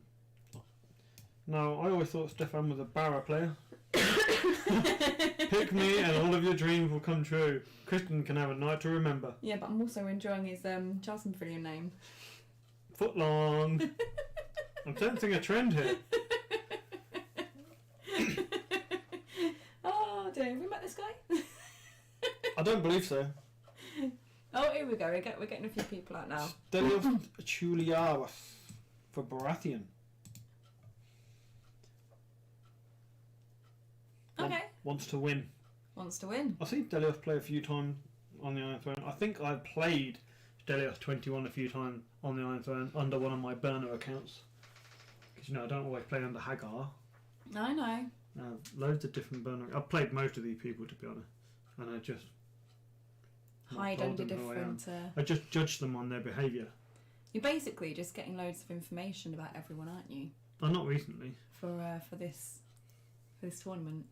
No, I always thought Stefan was a Barra player. Pick me and all of your dreams will come true. Kristen can have a night to remember. Yeah, but I'm also enjoying his Charleston Pavilion name. Footlong. I'm sensing a trend here. Oh dear, have we met this guy? I don't believe so. Oh, here we go. We're getting a few people out now. Stelios Chuliawas for Baratheon. Okay. Wants to win. Wants to win. I've seen Stelios play a few times on the Iron Throne. I think I've played Stelios 21 a few times on the Iron Throne under one of my burner accounts. Because, you know, I don't always play under Hagar. I know. Loads of different burner. I've played most of these people, to be honest. And I just hide under different. I just judge them on their behaviour. You're basically just getting loads of information about everyone, aren't you? Oh, not recently. For this tournament.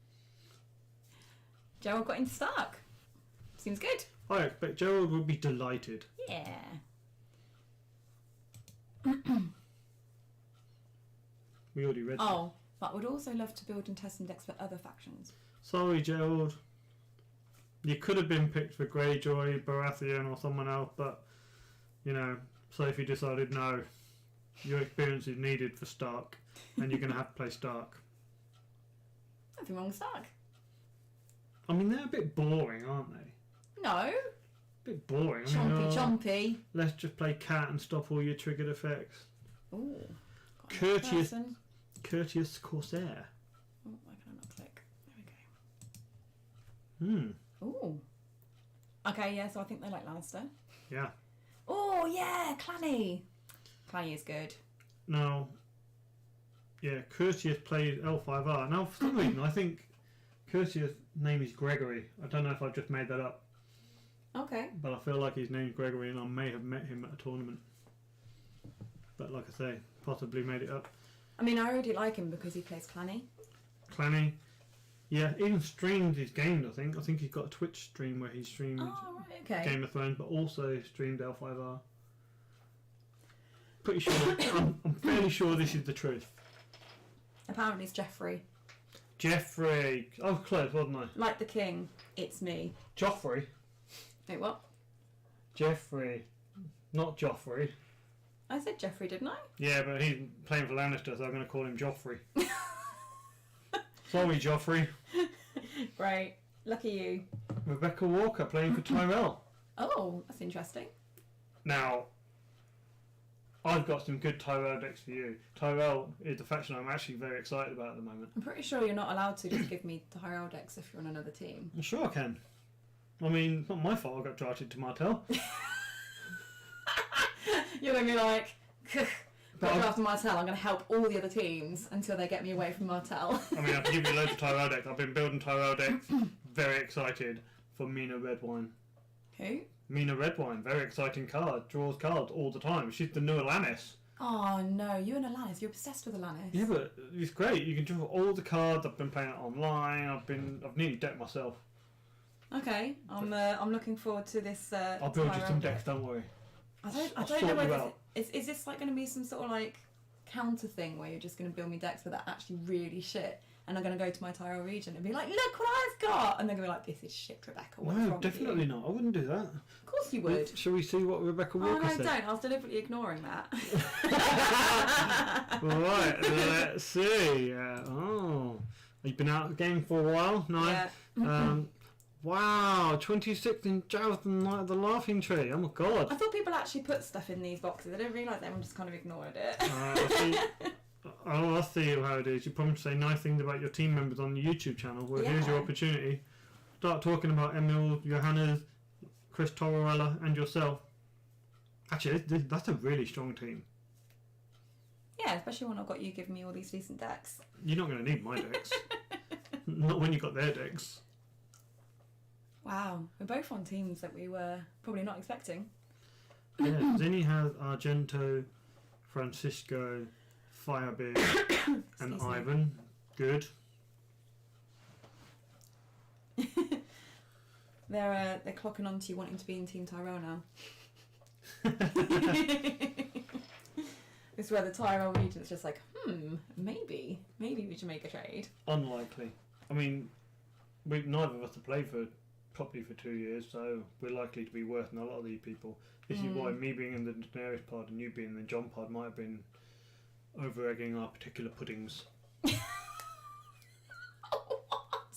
Gerald got into Stark. Seems good. I expect Gerald would be delighted. Yeah. We already read that. Oh, but would also love to build and test and decks for other factions. Sorry, Gerald. You could have been picked for Greyjoy, Baratheon, or someone else, but, you know, Sophie decided no. Your experience is needed for Stark, and you're going to have to play Stark. Nothing wrong with Stark. I mean, they're a bit boring, aren't they? No. A bit boring. I mean, Chompy. Let's just play cat and stop all your triggered effects. Ooh. Courteous Corsair. Oh, why can I not click? There we go. Ooh. Okay, yeah, so I think they like Lannister. Yeah. Oh, yeah, Clanny. Clanny is good. Now, yeah, Courteous plays L5R. Now, for some reason, I think Courteous' name is Gregory. I don't know if I've just made that up. Okay. But I feel like his name's Gregory and I may have met him at a tournament. But like I say, possibly made it up. I mean, I already like him because he plays Clanny. Clanny. Yeah, even streamed his games, I think. I think he's got a Twitch stream where he streamed Game of Thrones, but also streamed L5R. Pretty sure, I'm fairly sure this is the truth. Apparently it's Jeffrey. Jeffrey. I was close, wasn't I? Like the king, it's me. Joffrey. Wait, what? Jeffrey. Not Joffrey. I said Jeffrey, didn't I? Yeah, but he's playing for Lannister, so I'm going to call him Joffrey. Sorry, Joffrey. Right. Lucky you. Rebecca Walker playing for Tyrell. Oh, that's interesting. Now, I've got some good Tyrell decks for you. Tyrell is the faction I'm actually very excited about at the moment. I'm pretty sure you're not allowed to just give me the Tyrell decks if you're on another team. I'm sure I can. I mean, it's not my fault I got drafted to Martell. You're going to be like, got drafted Martell, I'm going to help all the other teams until they get me away from Martell. I mean, I can give you loads of Tyrell decks. I've been building Tyrell decks. Very excited for Mina Redwine. Who? Mina Redwine, very exciting card. Draws cards all the time. She's the new Alanis. Oh no, you and Alanis, you're obsessed with Alanis. Yeah, but it's great. You can draw all the cards. I've been playing it online. I've nearly decked myself. Okay, I'm looking forward to this. I'll build you some decks. Don't worry. I don't know whether is this like going to be some sort of like counter thing where you're just going to build me decks but they're actually really shit, and I'm going to go to my Tyrell region and be like, look what I've got, and they're going to be like, this is shit, Rebecca. What's No, wrong definitely with not. I wouldn't do that. Of course you would. Shall we see what Rebecca Walker Oh no, said? don't. I was deliberately ignoring that. Right, let's see. You've been out of the game for a while? No. Yeah. Wow, 26th in Jonathan Night of the Laughing Tree. Oh my god. I thought people actually put stuff in these boxes. I didn't realise everyone just kind of ignored it. I'll see you how it is. You promised to say nice things about your team members on the YouTube channel. Well, here's your opportunity. Start talking about Emil, Johannes, Chris Tortorella, and yourself. Actually, that's a really strong team. Yeah, especially when I've got you giving me all these decent decks. You're not going to need my decks. Not when you got their decks. Wow, we're both on teams that we were probably not expecting. Yeah, Zinni has Argento, Francisco, Firebeard, and Ivan. Good. They're clocking on to you wanting to be in Team Tyrell now. This is where the Tyrell region's just like, maybe we should make a trade. Unlikely. I mean, neither of us have played properly for 2 years, so we're likely to be worse than a lot of these people. This is why me being in the Daenerys pod and you being in the John pod might have been over-egging our particular puddings. What?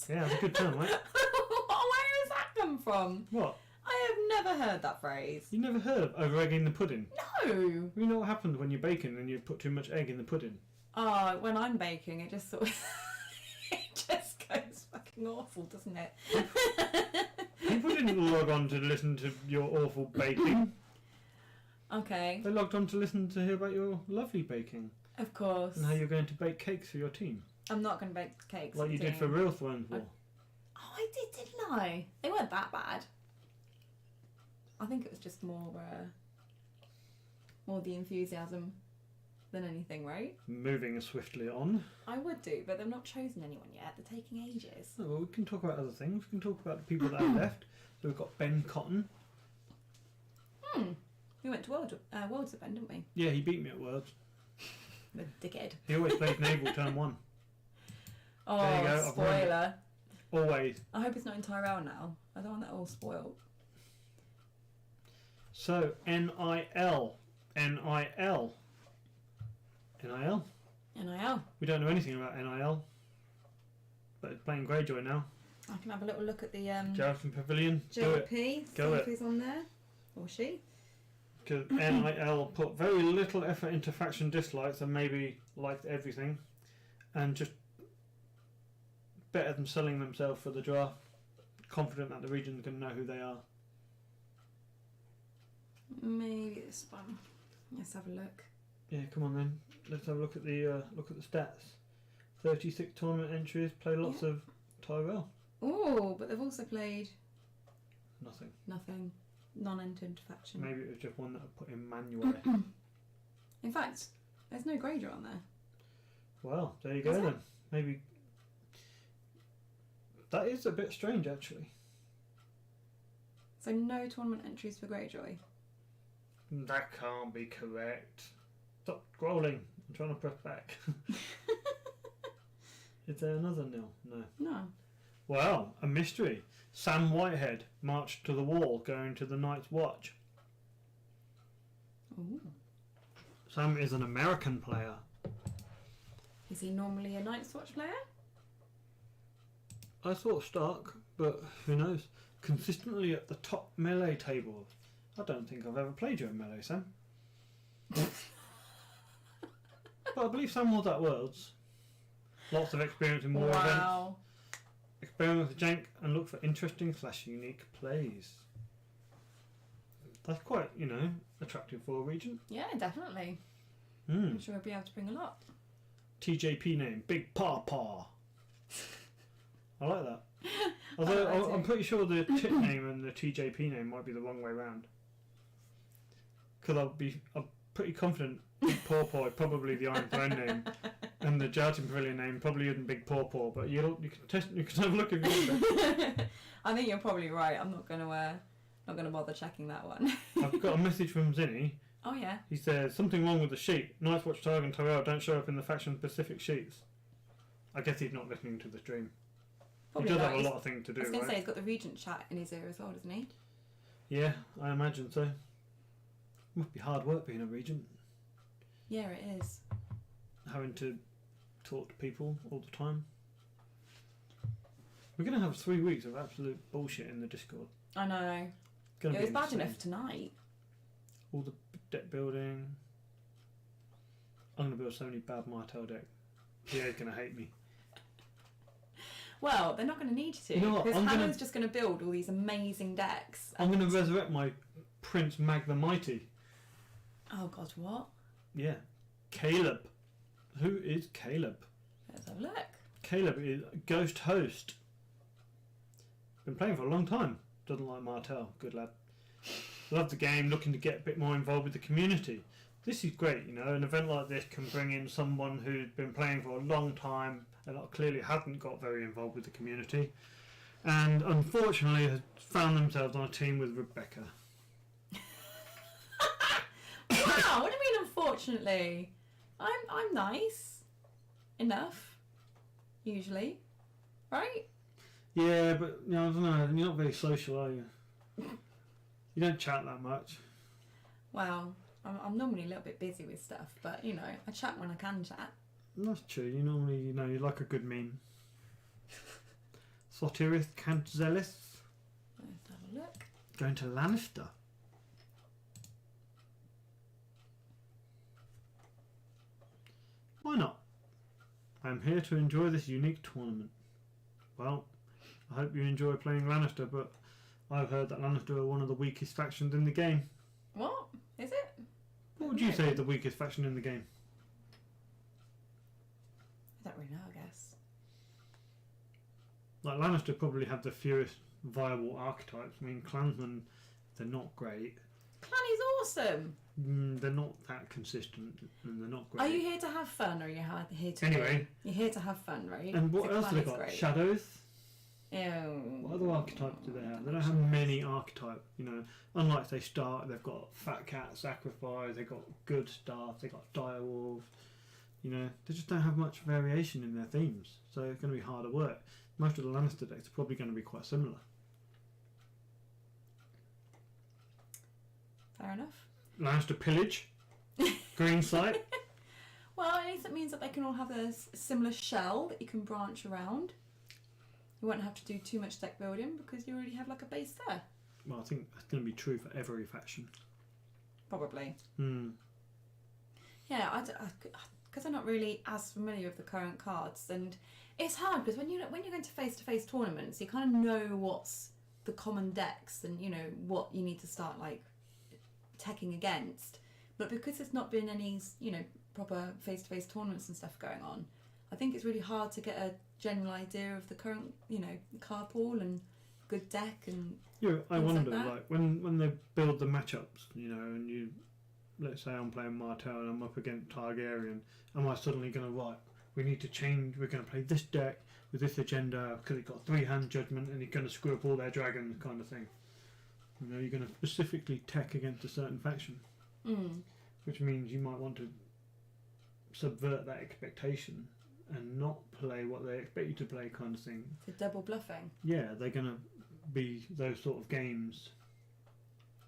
Yeah, it's a good term, right? Where has that come from? What? I have never heard that phrase. You never heard of over-egging the pudding? No! You know what happens when you're baking and you put too much egg in the pudding? Oh, when I'm baking, it just sort of... it just goes fucking awful, doesn't it? People didn't log on to listen to your awful baking. Okay. They logged on to listen to hear about your lovely baking. Of course. And how you're going to bake cakes for your team. I'm not going to bake cakes. Like you did for Real Thrones War. Oh, I did, didn't I? They weren't that bad. I think it was just more the enthusiasm than anything, right? Moving swiftly on. I would do, but they've not chosen anyone yet. They're taking ages. Oh, well, we can talk about other things. We can talk about the people that have left. So we've got Ben Cotton. We went to Worlds event, didn't we? Yeah, he beat me at Worlds. The dickhead. He always plays Naval turn 1. Oh, There you go, spoiler. Always. I hope it's not in Tyrell now. I don't want that all spoiled. So, NIL. NIL. NIL? NIL. We don't know anything about NIL. But it's playing Greyjoy now. I can have a little look at the Jarrison Pavilion. Do it. JP. Go see it. if he's on there. Or she. Because NIL put very little effort into faction dislikes and maybe liked everything. And just better than selling themselves for the draft. Confident that the region's going to know who they are. Maybe this one. Let's have a look. Yeah, come on then. Let's have a look at the stats. 36 tournament entries. Play lots of Tyrell. Oh, but they've also played Nothing. Non-entered faction. Maybe it was just one that I put in manually. In fact, there's no Greyjoy on there. Well, there you go then. Maybe that is a bit strange actually. So no tournament entries for Greyjoy. That can't be correct. Stop scrolling. I'm trying to press back. Is there another nil? No. No. Well, a mystery. Sam Whitehead marched to the wall going to the Night's Watch. Ooh. Sam is an American player. Is he normally a Night's Watch player? I thought Stark, but who knows? Consistently at the top melee table. I don't think I've ever played you in melee, Sam. But I believe Sam was at Worlds. Lots of experience in war events. Wow. Experiment with jank and look for interesting / unique plays. That's quite, attractive for a region. Yeah, definitely. Mm. I'm sure I'll be able to bring a lot. TJP name, Big Pawpaw. I like that. I Although like that I'm too. pretty sure the tit name and the TJP name might be the wrong way round. Because I'm pretty confident Big Pawpaw is probably the Iron Throne name, and the Jarton Pavilion name probably isn't Big Pawpaw. But you can have a look if you want. I think you're probably right. I'm not gonna bother checking that one. I've got a message from Zinni. Oh yeah. He says something wrong with the sheet. Night's Watch, Tiger and Tyrell don't show up in the faction specific sheets. I guess he's not listening to the stream. Probably He does not. have a lot of things to I do, was going to say right? he's got the Regent chat in his ear as well, doesn't he? Yeah, I imagine so. Must be hard work being a regent, Yeah, it is. having to talk to people all the time. We're going to have 3 weeks of absolute bullshit in the Discord. I know. Gonna It be was bad insane. enough tonight. All the deck building. I'm going to build so many bad Martel deck. PA's going to hate me. Well, they're not going to need you to. You know what, Because I'm Hannah's gonna- just going to build all these amazing decks. I'm going to resurrect my Prince Mag the Mighty. Oh, God, what? Yeah. Caleb. Who is Caleb? Let's have a look. Caleb is a ghost host. Been playing for a long time. Doesn't like Martel. Good lad. Love the game, looking to get a bit more involved with the community. This is great, you know, an event like this can bring in someone who's been playing for a long time and clearly hasn't got very involved with the community, and unfortunately has found themselves on a team with Rebecca. Wow, what do you mean, unfortunately? I'm nice. Enough. Usually. Right? Yeah, but you know, I don't know, you're not very social, are you? You don't chat that much. Well, I'm normally a little bit busy with stuff, but, you know, I chat when I can chat. That's true, you normally, you know, you like a good meme. Sotiris Cantzelis Let's have a look. going to Lannister. Why not? I'm here to enjoy this unique tournament. Well, I hope you enjoy playing Lannister, but I've heard that Lannister are one of the weakest factions in the game. What? Is it? What would you say is the weakest faction in the game? I don't really know, I guess. Like, Lannister probably have the fewest viable archetypes. I mean, clansmen, they're not great. Clanny's awesome. They're not that consistent, and they're not great. Are you here to have fun, or are you here to Anyway. You're here to have fun, right? And what So else have they Clanny's got? great. Shadows? Ew. What other archetypes do they have? They don't have many archetypes, you know. Unlike they start, they've got Fat Cat, Sacrifice, they've got good stuff, they've got Direwolves. You know, they just don't have much variation in their themes, so it's going to be harder work. Most of the Lannister decks are probably going to be quite similar. Fair enough. Lannister Pillage, Green Sight. Well, at least it means that they can all have a similar shell that you can branch around. You won't have to do too much deck building because you already have like a base there. Well, I think that's going to be true for every faction. Probably. Yeah, because I'm not really as familiar with the current cards, and it's hard because when you're going to face tournaments, you kind of know what's the common decks and you know what you need to start like teching against. But because there's not been any proper face-to-face tournaments and stuff going on, I think it's really hard to get a general idea of the current card pool and good deck and. yeah. I Things like wonder, that. like when they build the matchups, and you. Let's say I'm playing Martel and I'm up against Targaryen. Am I suddenly going to write, we need to change, we're going to play this deck with this agenda because it's got 3-hand judgment and it's going to screw up all their dragons kind of thing. You're going to specifically tech against a certain faction. Which means you might want to subvert that expectation and not play what they expect you to play kind of thing. So double bluffing. Yeah, they're going to be those sort of games.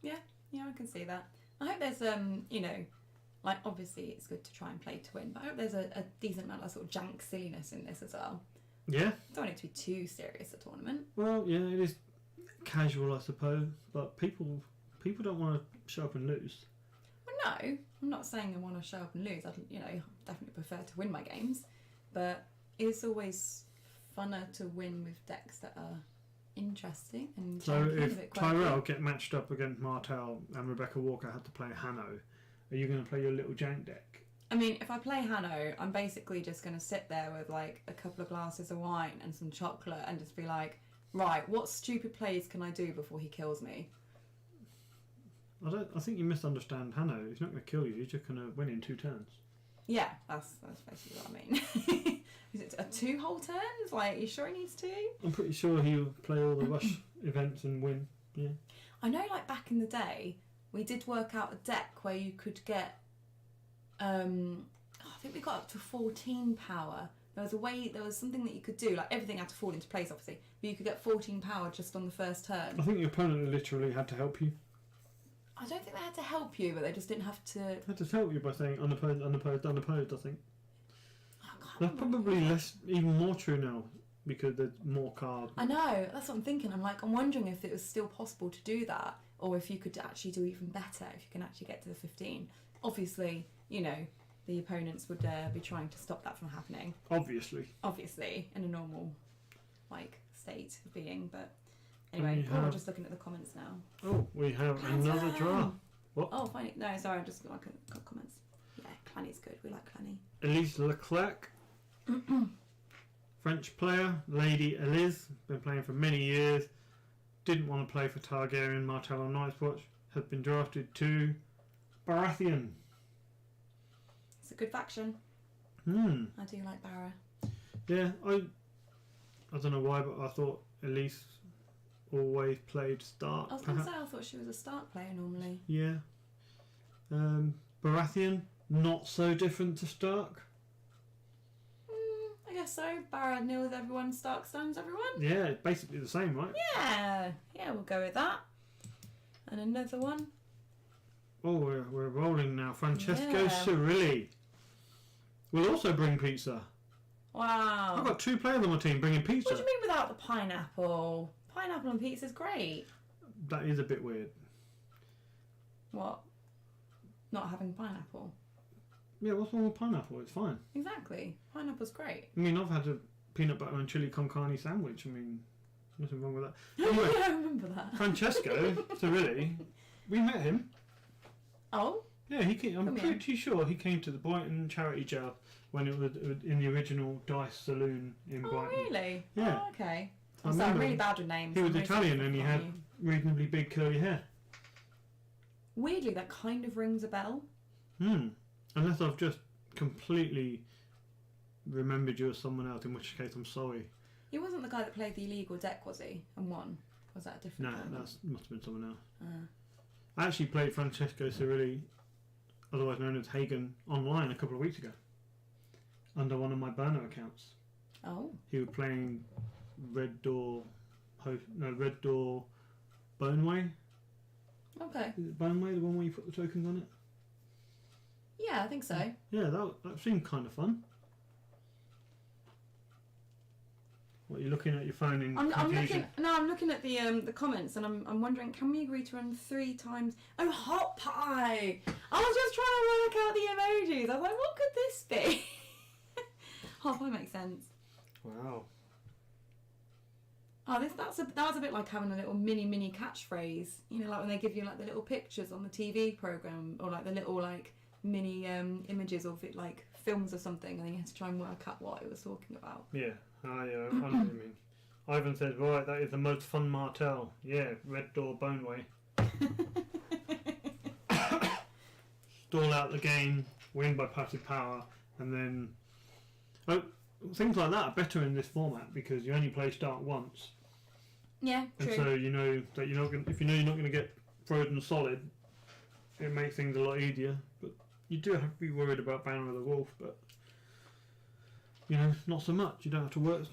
Yeah, I can see that. I hope there's like obviously it's good to try and play to win, but I hope there's a decent amount of sort of jank silliness in this as well. Yeah. Don't want it to be too serious a tournament. Well, yeah, it is casual, I suppose, but people don't want to show up and lose. Well, no, I'm not saying I want to show up and lose. I definitely prefer to win my games, but it's always funner to win with decks that are interesting and So janky, a if bit quirky. Tyrell get matched up against Martel and Rebecca Walker had to play Hanno, are you going to play your little jank deck? I mean, if I play Hanno, I'm basically just going to sit there with like a couple of glasses of wine and some chocolate and just be like, right, what stupid plays can I do before he kills me? I think you misunderstand Hanno. He's not going to kill you. He's just going to win in 2 turns. Yeah, that's basically what I mean. Is it a 2 whole turns? Like, you sure he needs 2? I'm pretty sure he'll play all the rush events and win. Yeah. I know, like, back in the day, we did work out a deck where you could get, I think we got up to 14 power There was something that you could do, like everything had to fall into place obviously, but you could get 14 power just on the first turn. I think your opponent literally had to help you. I don't think they had to help you, but they just didn't have to... They had to help you by saying unopposed, unopposed, unopposed, I think. I That's probably less, even more true now, because there's more cards. I know, that's what I'm thinking. I'm wondering if it was still possible to do that, or if you could actually do even better, if you can actually get to the 15. Obviously, you know, the opponents would be trying to stop that from happening. Obviously, in a normal, like, state of being, but anyway, we're just looking at the comments now. Oh, we have another draw. What? Oh, fine. No, sorry, I just got comments. Yeah, Clanny's good. We like Clanny. Elise Leclerc, French player, Lady Elise, been playing for many years, didn't want to play for Targaryen, Martell or Night's Watch, has been drafted to Baratheon. It's a good faction. I do like Barra. Yeah, I don't know why, but I thought Elise always played Stark. I was going to say, I thought she was a Stark player normally. Yeah. Baratheon, not so different to Stark. I guess so. Barra kneels everyone, Stark stuns everyone. Yeah, it's basically the same, right? Yeah, we'll go with that. And another one. Oh, we're rolling now. Francesco Yeah. Cirilli will also bring pizza. Wow. I've got 2 players on my team bringing pizza. What do you mean without the pineapple? Pineapple on pizza's great. That is a bit weird. What? Not having pineapple? Yeah, what's wrong with pineapple? It's fine. Exactly. Pineapple's great. I mean, I've had a peanut butter and chili con carne sandwich. I mean, nothing wrong with that. Yeah, Anyway, I remember that. Francesco Cirilli, we met him. Oh? Yeah, he came, I'm Come pretty sure he came to the Brighton charity job when it was in the original Dice Saloon in Oh, Brighton. really? Yeah. Oh, okay. I I'm remember really bad with names. He was I'm really Italian sorry and he for had you. reasonably big curly hair. Weirdly, that kind of rings a bell. Unless I've just completely remembered you as someone else, in which case I'm sorry. He wasn't the guy that played the illegal deck, was he? And won? Was that a different No, guy? that must have been someone else. Uh, I actually played Francesco Cirilli, otherwise known as Hagen, online a couple of weeks ago. Under one of my burner accounts. oh. He was playing Red Door Boneway. Okay. Is it Boneway, the one where you put the tokens on it? Yeah, I think so. Yeah, that seemed kind of fun. What, are you looking at your phone in confusion? I'm looking at the comments, and I'm wondering, can we agree to run 3 times? Oh, hot pie! I was just trying to work out the emojis. I was like, what could this be? Hot pie makes sense. Wow. Oh, that was a bit like having a little mini catchphrase. You know, like when they give you like the little pictures on the TV program, or like the little like mini images of it, like films or something, and then you have to try and work out what it was talking about. Yeah, I know what you mean. Ivan says, right, that is the most fun Martell. Yeah, Red Door Boneway. Stall out the game, win by passive power, and then... things like that are better in this format because you only play start once. Yeah, true. And so you know that you're not going. If you know you're not going to get frozen solid, it makes things a lot easier. But you do have to be worried about Banner of the Wolf, but you know, not so much. You don't have to work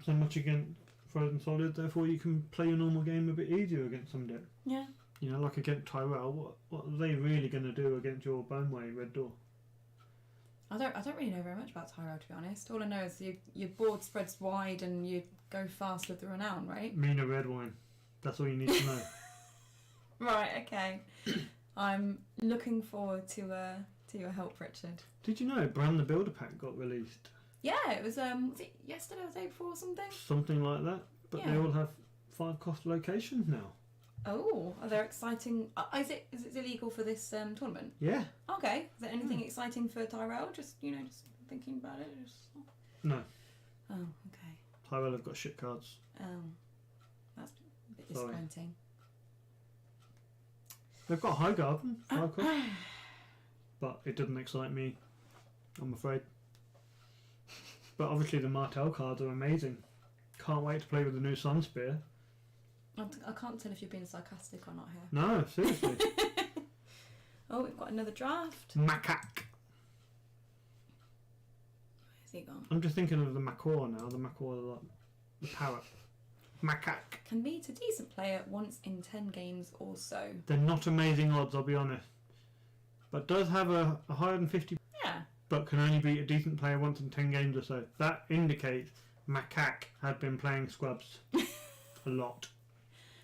so much against frozen solid. Therefore, you can play your normal game a bit easier against some deck. Yeah. You know, like against Tyrell. What are they really going to do against your Boneway Red Door? I don't really know very much about Tyrell, to be honest. All I know is your board spreads wide and you go fast with the Renown, right? Mina red wine. That's all you need to know. Right, okay. I'm looking forward to your help, Richard. Did you know Bran the Builder pack got released? Yeah, it was it yesterday or the day before or something? Something like that. But they Yeah. all have 5 cost locations now. Oh, are there exciting... Is it illegal for this tournament? Yeah. Okay. Is there anything exciting for Tyrell? Just thinking about it? No. Oh, okay. Tyrell have got shit cards. That's a bit Sorry. disappointing. They've got High Garden, 5 cost. But it doesn't excite me, I'm afraid. But obviously the Martell cards are amazing. Can't wait to play with the new Sun Spear. I can't tell if you're being sarcastic or not here. No, seriously. Oh, we've got another draft. Macaque. Seagull. I'm just thinking of the macaw now. The macaw, the parrot. Macaque. Can beat a decent player once in 10 games or so. They're not amazing odds, I'll be honest. But does have a higher than 50. Yeah. But can only beat a decent player once in 10 games or so. That indicates Macaque had been playing scrubs a lot.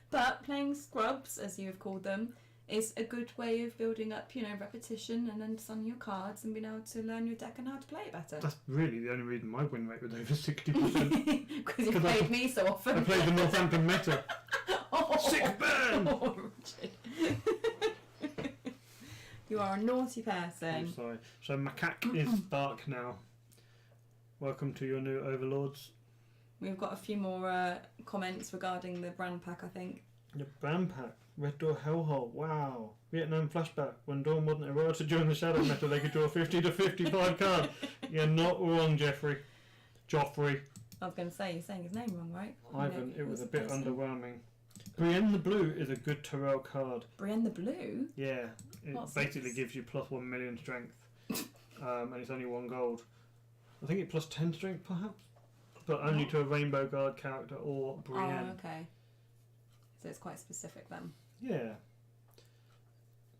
But playing scrubs, as you have called them, is a good way of building up, repetition and understanding your cards and being able to learn your deck and how to play it better. That's really the only reason my win rate was over 60%. Because you played me so often. I played the Northampton meta. Sick burn! Oh, Richard. You are a naughty person. I'm sorry. So Macaque is dark now. Welcome to your new overlords. We've got a few more comments regarding the brand pack, I think. The brand pack. Red Door Hellhole. Wow. Vietnam flashback. When Dawn wasn't errata to join the Shadow Meta, they could draw 50 to 55 cards. You're not wrong, Joffrey. I was going to say, you're saying his name wrong, right? Ivan, it was a bit underwhelming. Brienne the Blue is a good Tyrell card. Brienne the Blue? Yeah. It What's basically this? gives you plus 1 million strength. And it's only 1 gold. I think it plus 10 strength, perhaps? But only to a Rainbow Guard character or Brienne. Oh, okay. So it's quite specific then. Yeah.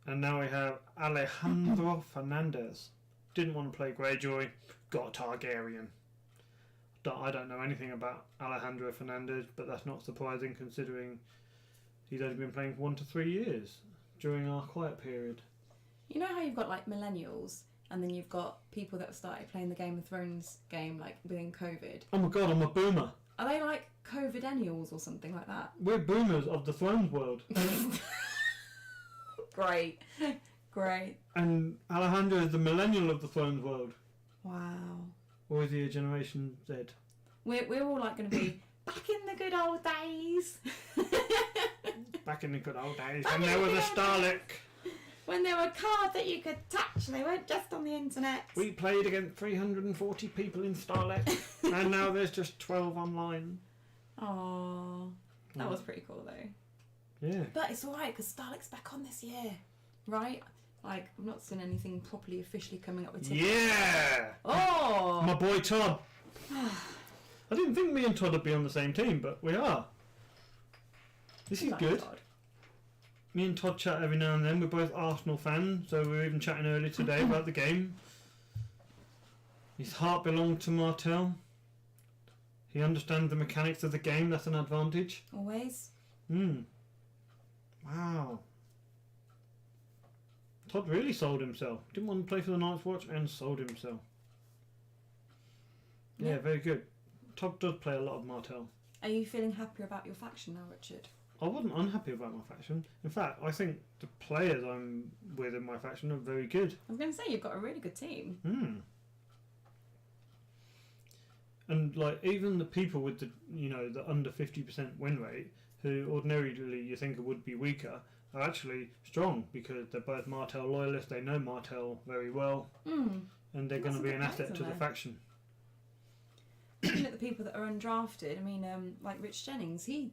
And now we have Alejandro Fernandez. Didn't want to play Greyjoy, got a Targaryen. I don't know anything about Alejandro Fernandez, but that's not surprising considering he's only been playing for 1 to 3 years during our quiet period. You know how you've got like millennials and then you've got people that have started playing the Game of Thrones game like within COVID? Oh my god, I'm a boomer. Are they like COVID-ennials or something like that? We're boomers of the Thrones world. Great. Great. And Alejandro is the millennial of the Thrones world. Wow. Or is he a Generation Z? We're all like going to be back in the good old days. Back in the good old days Back when in there the was a good old Starlick. When there were cards that you could touch, they weren't just on the internet. We played against 340 people in Starlick, and now there's just 12 online. Oh, that was pretty cool though. Yeah. But it's alright because Starlick's back on this year, right? Like, I've not seen anything properly officially coming up with tickets. Yeah! Oh! My boy Todd. I didn't think me and Todd would be on the same team, but we are. This is good. God. Me and Todd chat every now and then. We're both Arsenal fans, so we were even chatting earlier today about the game. His heart belonged to Martel. He understands the mechanics of the game. That's an advantage. Always. Wow. Todd really sold himself. Didn't want to play for the Night's Watch and sold himself. Yeah, very good. Todd does play a lot of Martel. Are you feeling happier about your faction now, Richard? I wasn't unhappy about my faction. In fact, I think the players I'm with in my faction are very good. I was going to say, you've got a really good team. And like even the people with the the under 50% win rate, who ordinarily you think would be weaker, are actually strong because they're both Martel loyalists. They know Martel very well, and they're going to be an asset to the faction. Looking at the people that are undrafted, I mean, like Rich Jennings, he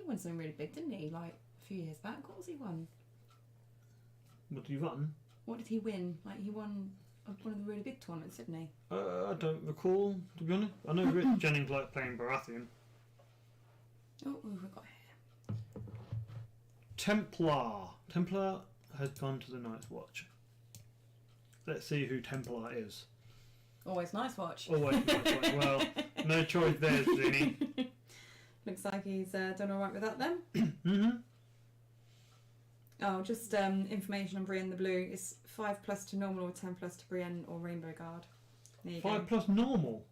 won something really big, didn't he? Like a few years back. What was he won? What did he won? What did he win? Like he won one of the really big tournaments, didn't he? I don't recall, to be honest. I know Rich Jennings liked playing Baratheon. Oh, what have we got here? Templar. Templar has gone to the Night's Watch. Let's see who Templar is. Always nice watch. Always Night's Watch. Well, no choice there, Zinny. Looks like he's done alright with that then. Oh, just information on Brienne the Blue. It's 5+ to normal or 10+ to Brienne or Rainbow Guard. There you 5 go. plus normal.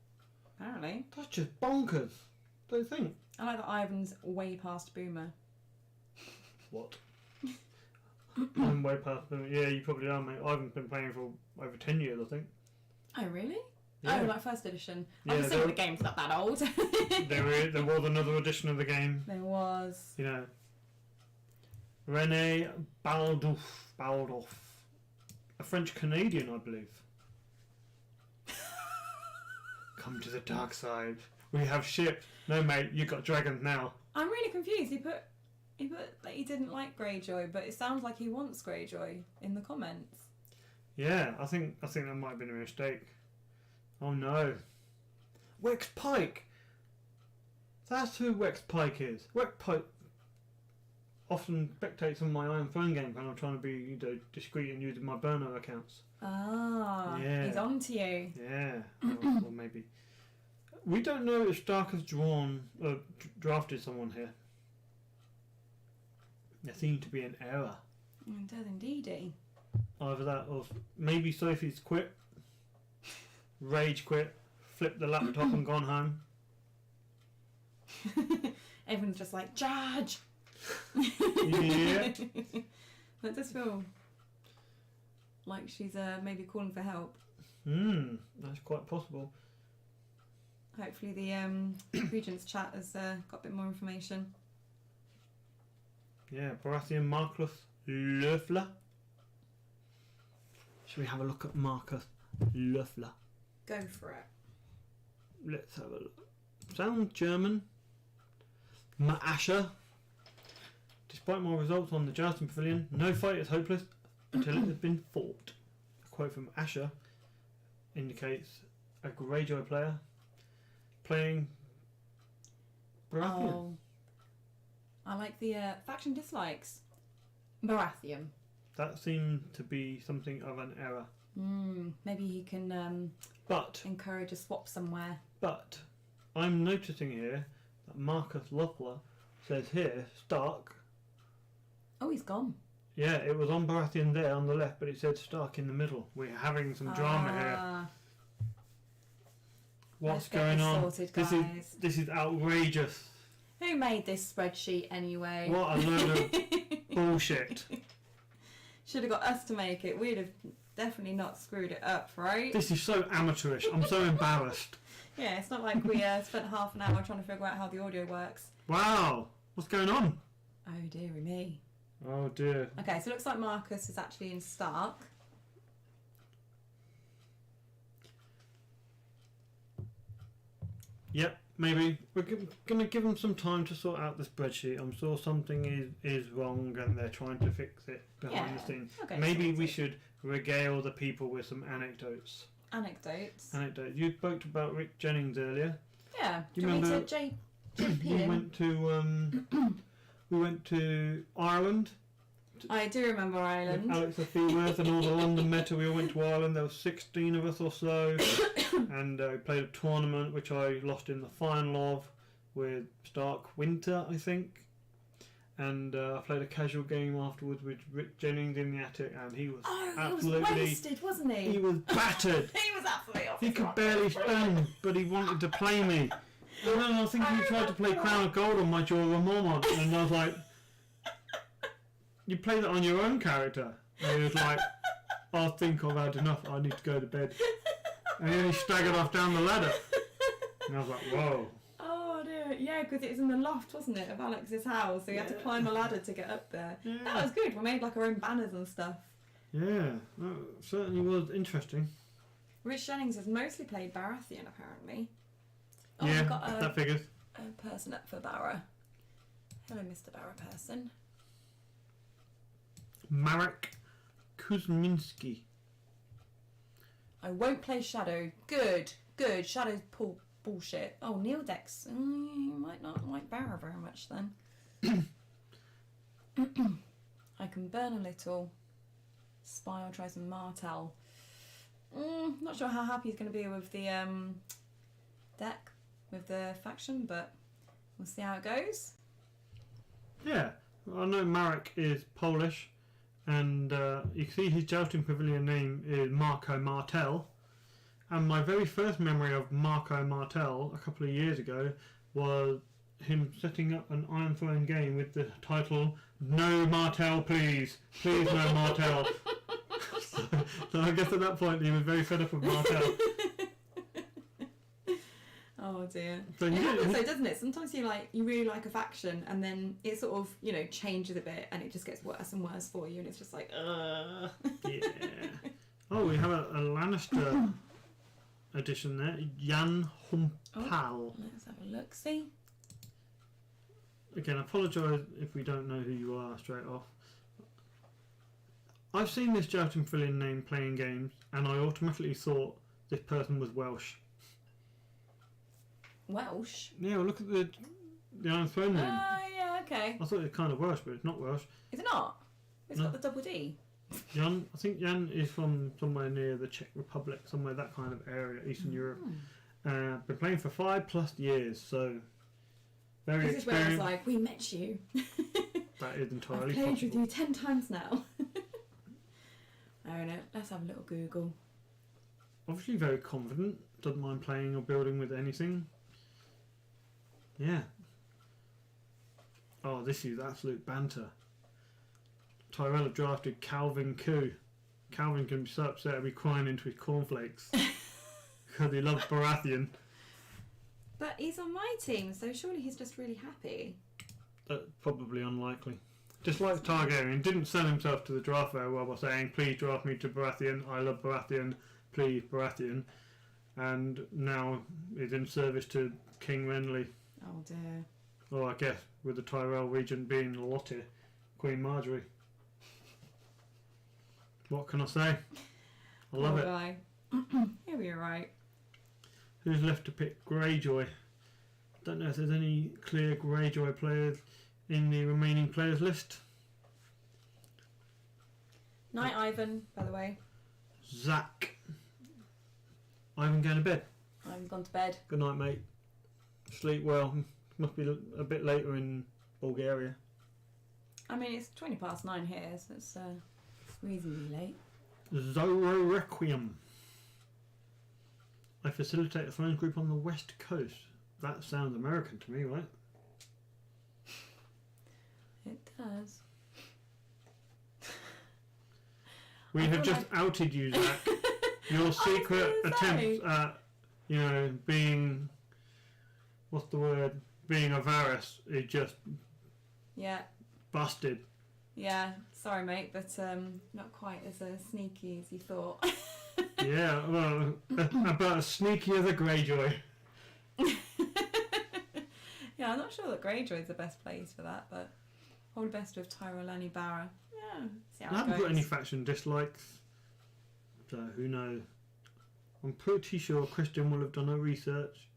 Apparently. That's just bonkers. Don't you think? I like that Ivan's way past Boomer. What? I'm way past them. Yeah, you probably are, mate. I haven't been playing for over 10 years, I think. Oh, really? Yeah. Oh, like first edition. Yeah, I'm assuming the game's not that old. There was another edition of the game. There was. René Baldoff, a French Canadian, I believe. Come to the dark side. We have ships. No, mate, you got dragons now. I'm really confused. He put that he didn't like Greyjoy, but it sounds like he wants Greyjoy in the comments. Yeah, I think that might have been a mistake. Oh no. Wex Pike! That's who Wex Pike is. Wex Pike often spectates on my Iron Phone game when I'm trying to be discreet and using my burner accounts. Ah, Yeah. he's on to you. Yeah, or maybe. We don't know if Stark has drafted someone here. There seemed to be an error. It does indeedy. Either that or maybe Sophie's quit. Rage quit. Flipped the laptop and gone home. Everyone's just like, charge! Yeah. That does feel like she's maybe calling for help. That's quite possible. Hopefully the Regent's chat has got a bit more information. Yeah, Baratheon Marcus Löffler. Should we have a look at Marcus Löffler? Go for it. Let's have a look. Sound German. Ma'asha. Despite my results on the Jousting Pavilion, no fight is hopeless until it has been fought. A quote from Asher indicates a Greyjoy player playing Baratheon. Oh, I like the faction dislikes. Baratheon. That seemed to be something of an error. Maybe he can But encourage a swap somewhere. But I'm noticing here that Marcus Loeffler says here Stark. Oh, he's gone. Yeah, it was on Baratheon there on the left, but it said Stark in the middle. We're having some drama here. What's going on? Sorted, guys. This is outrageous. Who made this spreadsheet anyway? What a load of bullshit. Should have got us to make it. We'd have definitely not screwed it up, right? This is so amateurish. I'm so embarrassed. Yeah, it's not like we spent half an hour trying to figure out how the audio works. Wow. What's going on? Oh, dearie me. Oh dear. Okay, so it looks like Marcus is actually in Stark. Yep, maybe. We're going to give them some time to sort out the spreadsheet. I'm sure something is wrong and they're trying to fix it behind the scenes. Okay, Maybe we should regale the people with some anecdotes. Anecdotes. You spoke about Rick Jennings earlier. Yeah. Do you you want me remember to JP we him? went to Ireland. I do remember Ireland. With Alex Atheworth and all the London Meta. We all went to Ireland. There were 16 of us or so, and we played a tournament which I lost in the final of with Stark Winter, I think. And I played a casual game afterwards with Rick Jennings in the attic, and he was absolutely he was wasted, wasn't he? He was battered. He was absolutely off. He could barely stand, but he wanted to play me. And then I think he tried to play Crown of Gold on my Jorah Mormont, and I was like, you play that on your own character. And he was like, I think I've had enough, I need to go to bed. And then he staggered off down the ladder. And I was like, whoa. Oh dear, yeah, because it was in the loft, wasn't it, of Alex's house, so you had to climb a ladder to get up there. Yeah. That was good, we made like our own banners and stuff. Yeah, that certainly was interesting. Rich Jennings has mostly played Baratheon, apparently. Oh, Yeah, we've got that figures. a person up for Barra. Hello, Mr. Barra person. Marek Kuzminski. I won't play Shadow. Good. Shadow's bullshit. Oh, Neil Dex. You might not like Barra very much then. I can burn a little. Spy or try some Martell. Not sure how happy he's going to be with the deck, with the faction, but we'll see how it goes. Yeah, I know Marek is Polish, and you can see his Jousting Pavilion name is Marco Martel. And my very first memory of Marco Martel a couple of years ago was him setting up an Iron Throne game with the title "No Martel, please, please no Martel." So I guess at that point he was very fed up with Martel. Oh dear. So It happens though, doesn't it? Sometimes you really like a faction, and then it sort of changes a bit, and it just gets worse and worse for you, and it's just like, Yeah. Oh, we have a Lannister edition there. Jan Humpal. Let's have a look. See. Again, I apologise if we don't know who you are straight off. I've seen this Jousting Pavilion name playing games, and I automatically thought this person was Welsh. Welsh? Yeah, well, look at the Iron Throne name. Oh, yeah, okay. I thought it was kind of Welsh, but it's not Welsh. Is it not? It's No. got the double D. Jan, I think Jan is from somewhere near the Czech Republic, somewhere that kind of area, Eastern Europe. Been playing for 5+ years, so very This is where I was experienced. like, we met you. That is I've entirely played with possible. you 10 times now. I don't know. Let's have a little Google. Obviously very confident, doesn't mind playing or building with anything. Yeah. Oh, this is absolute banter. Tyrell have drafted Calvin Koo. Calvin can be so upset he'll be crying into his cornflakes because he loves Baratheon. But he's on my team, so surely he's just really happy. That's probably unlikely. Just like Targaryen, didn't sell himself to the draft very well by saying, please draft me to Baratheon, I love Baratheon, please Baratheon. And now he's in service to King Renly. Oh dear. Or I guess with the Tyrell regent being Lottie, Queen Marjorie. What can I say? I love it. Guy. He'll be alright. Who's left to pick Greyjoy? Don't know if there's any clear Greyjoy players in the remaining players list. Night Ivan, by the way. Zach. Ivan going to bed. I've gone to bed. Good night, mate. Sleep well. Must be a bit later in Bulgaria. I mean, it's 9:20 here, so it's reasonably late. Zorro Requiem. I facilitate a Thrones group on the West Coast. That sounds American to me, right? It does. We I have feel just outed you, Zach. Your secret gonna say. attempts at, being, what's the word? Being a Varys is just Yeah, busted. yeah. Sorry, mate, but not quite as sneaky as you thought. Yeah, well, about as sneaky as a Greyjoy. Yeah, I'm not sure that Greyjoy's the best place for that, but probably best with Tyrell Barra. Yeah, see I how it haven't goes. got any faction dislikes, so who knows? I'm pretty sure Christian will have done her research,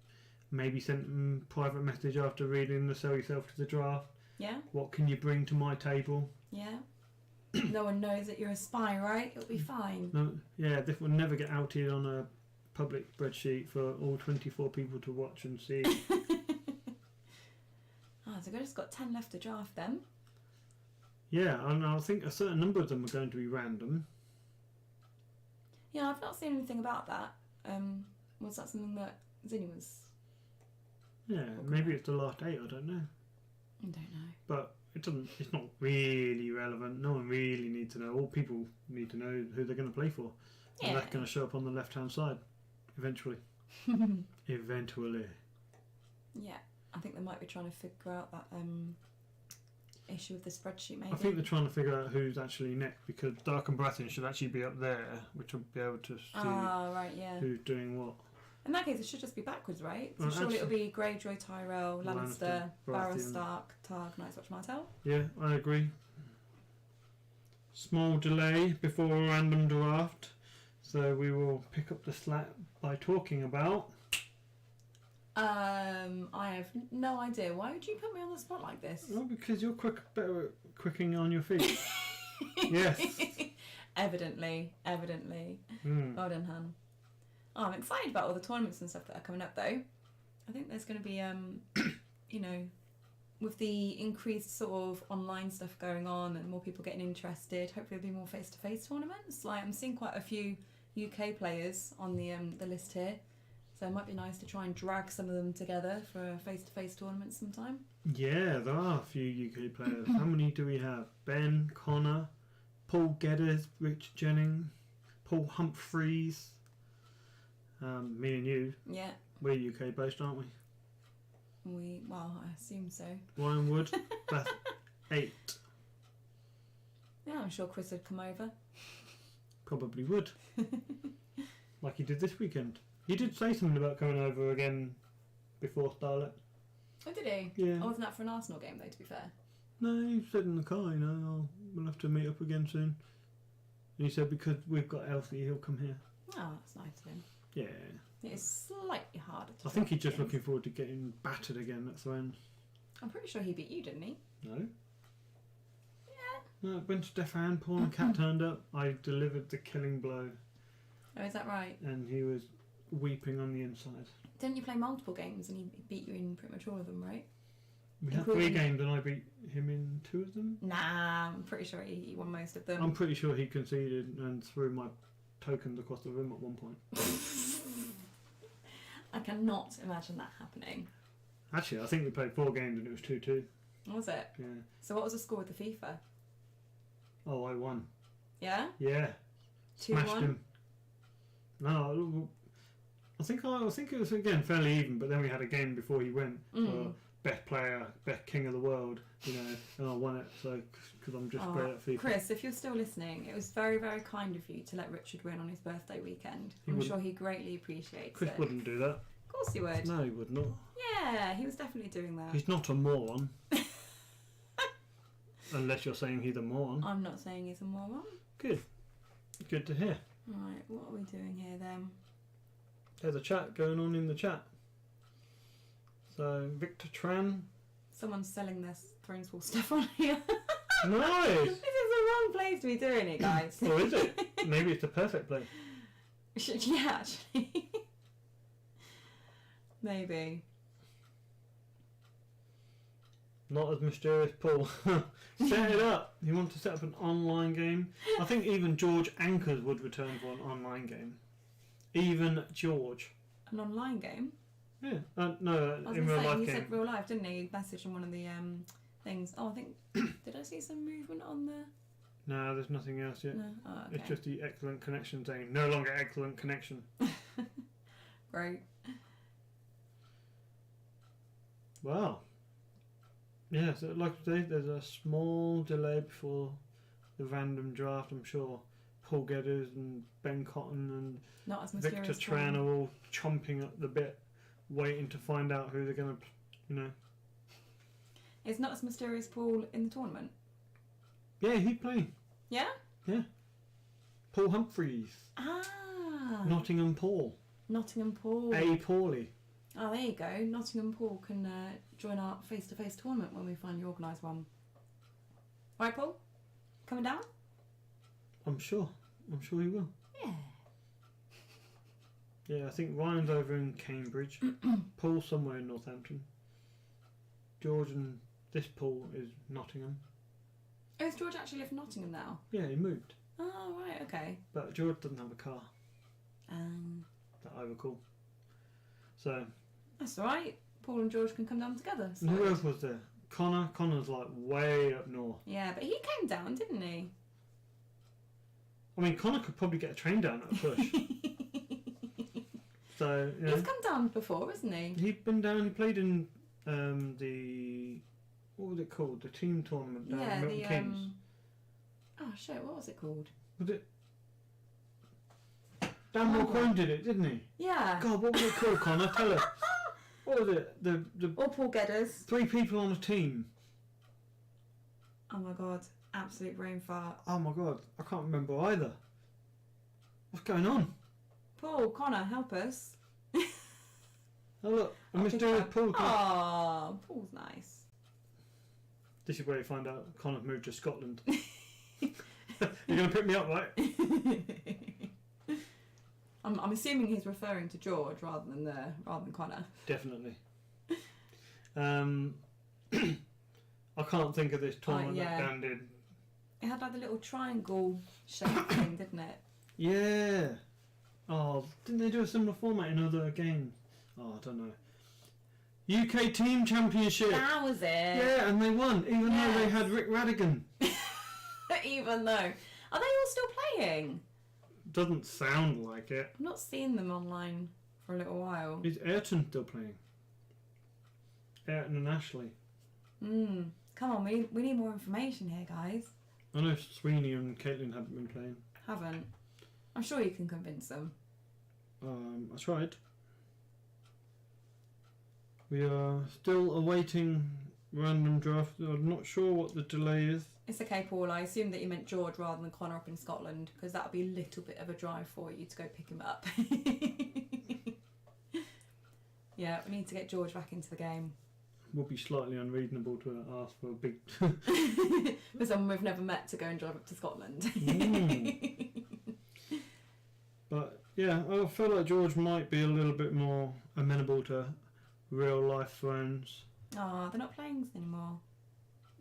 maybe sent him a private message after reading the Sell Yourself to the Draft. Yeah, What can you bring to my table? yeah. No one knows that you're a spy, right? It'll be fine. No, yeah, this will never get outed on a public spreadsheet for all 24 people to watch and see. So we've just got 10 left to draft then. Yeah, and I think a certain number of them are going to be random. Yeah, I've not seen anything about that. Was that something that Zinni was... Yeah, maybe it's the last 8, I don't know. I don't know. But it's not really relevant. No one really needs to know. All people need to know who they're going to play for. Yeah. And that's going to show up on the left-hand side, eventually. Eventually. Yeah, I think they might be trying to figure out that issue with the spreadsheet, maybe. I think they're trying to figure out who's actually next, because Dark and Baratheon should actually be up there, which will be able to see right, yeah. who's doing what. In that case, it should just be backwards, right? So Well, surely it'll actually- be Greyjoy, Tyrell, Lannister, Barrow, Baratheon. Stark, Targ, Night's Watch, Martell. Yeah, I agree. Small delay before a random draft, so we will pick up the slack by talking about... I have no idea. Why would you put me on the spot like this? Well, because you're better at quicking on your feet. Yes. Evidently. Mm. Well done, Han. Oh, I'm excited about all the tournaments and stuff that are coming up, though. I think there's going to be, with the increased sort of online stuff going on and more people getting interested, hopefully there'll be more face-to-face tournaments. Like, I'm seeing quite a few UK players on the list here, so it might be nice to try and drag some of them together for a face-to-face tournament sometime. Yeah, there are a few UK players. How many do we have? Ben, Connor, Paul Geddes, Rich Jennings, Paul Humphreys. Me and you, Yeah, we're UK based, aren't we? well, I assume so. Ryan Wood, that's 8. Yeah, I'm sure Chris would come over. Probably would. Like he did this weekend. He did say something about coming over again before Starlet. Oh, did he? Yeah. Oh, wasn't that for an Arsenal game, though, to be fair? No, he said in the car, we'll have to meet up again soon. And he said because we've got Elsie, he'll come here. Oh, that's nice of him. Yeah. It is slightly harder to I think he's just games. looking forward to getting battered again at Thrones. I'm pretty sure he beat you, didn't he? No? Yeah. No, when Stefan, Paul and Kat turned up, I delivered the killing blow. Oh, is that right? And he was weeping on the inside. Didn't you play multiple games and he beat you in pretty much all of them, right? We had 3 games and I beat him in 2 of them. Nah, I'm pretty sure he won most of them. I'm pretty sure he conceded and threw my tokens across the room at one point. I cannot imagine that happening. Actually, I think we played 4 games and it was 2-2. Was it? Yeah. So what was the score with the FIFA? Oh, I won. Yeah? Yeah. 2-1? Smashed him. No, I think it was again fairly even, but then we had a game before he went for best player, best king of the world, you know, and I won it. So because I'm just great at FIFA. Chris, if you're still listening, it was very, very kind of you to let Richard win on his birthday weekend. I'm sure he greatly appreciates Chris it. wouldn't do that. Of course he would. No, he would not. Yeah, he was definitely doing that. He's not a moron. Unless you're saying he's a moron. I'm not saying he's a moron. Good. Good to hear. Right, what are we doing here then? There's a chat going on in the chat. So, Victor Tran. Someone's selling their Thrones Wall stuff on here. Nice! This is the wrong place to be doing it, guys. Oh, is it? Maybe it's the perfect place. Yeah, actually. Maybe. Not as mysterious, Paul. Set it up. You want to set up an online game? I think even George Anchors would return for an online game. Even George. An online game? Yeah. No, I was in going real to say, life he game. said real life, didn't he? He messaged on one of the things. Oh, I think... did I see some movement on the... No, there's nothing else yet. No? Oh, okay. It's just the excellent connection saying no longer excellent connection. Great. Wow. Yeah, so like I say, there's a small delay before the random draft, I'm sure. Paul Gedders and Ben Cotton and Not as Victor mysterious. Tran are all chomping at the bit, waiting to find out who they're going to, you know. Is Not as Mysterious Paul in the tournament? Yeah, he's playing. Yeah? Yeah. Paul Humphreys. Ah. Nottingham Paul. Nottingham Paul. A. Paulie. Oh, there you go. Nottingham Paul can join our face-to-face tournament when we finally organise one. Right, Paul? Coming down? I'm sure he will. Yeah. Yeah, I think Ryan's over in Cambridge. Paul's somewhere in Northampton. George and this Paul is Nottingham. Oh, does George actually live in Nottingham now? Yeah, he moved. Oh, right, okay. But George doesn't have a car that I recall. So... That's alright. Paul and George can come down together. And who else was there? Connor. Connor's like way up north. Yeah, but he came down, didn't he? I mean, Connor could probably get a train down at a push. So, you know, He's come down before, hasn't he? he'd been down, he played in the... What was it called? The team tournament down in Milton Keynes. Oh shit, what was it called? Was it... Dan Mulquine did it, didn't he? Yeah. God, what was it called, Connor? Tell us. What was it? The Or Paul Gedders. 3 people on a team. Oh my god, absolute brain fart. Oh my god, I can't remember either. What's going on? Paul, Connor, help us. Oh look, a I'll pick mysterious it up. Paul. Oh, Paul's nice. This is where you find out Connor's moved to Scotland. You're going to pick me up, right? I'm assuming he's referring to George rather than Connor. Definitely. I can't think of this tournament that Dan did. It had like the little triangle shape thing, didn't it? Yeah. Oh, didn't they do a similar format in other games? Oh, I don't know. UK Team Championship. That was it. Yeah, and they won, even though they had Rick Radigan. Even though. Are they all still playing? Doesn't sound like it. I've not seen them online for a little while. Is Ayrton still playing? Ayrton and Ashley. Come on, we need more information here, guys. I know Sweeney and Caitlin haven't been playing. Haven't. I'm sure you can convince them. I tried. We are still awaiting random draft. I'm not sure what the delay is. It's okay, Paul. I assume that you meant George rather than Connor up in Scotland, because that would be a little bit of a drive for you to go pick him up. Yeah, we need to get George back into the game. Would be slightly unreasonable to ask for a big. For someone we've never met to go and drive up to Scotland. But yeah, I feel like George might be a little bit more amenable to real life friends. Oh, they're not playing anymore.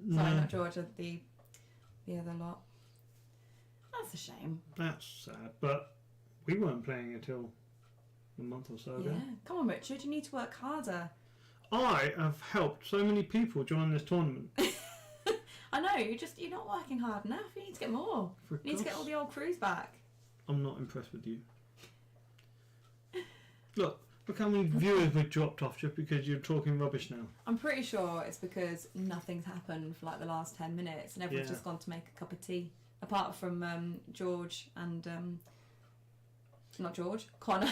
No, Sorry, not George, the other lot. That's a shame. that's sad. But we weren't playing until a month or so ago. Yeah. Come on, Richard, you need to work harder. I have helped so many people join this tournament. I know, you're not working hard enough. You need to get more. For You need to get all the old crews back. I'm not impressed with you. Look how many viewers we've dropped off just because you're talking rubbish now. I'm pretty sure it's because nothing's happened for like the last 10 minutes and everyone's Yeah. just gone to make a cup of tea. Apart from George and not George, Connor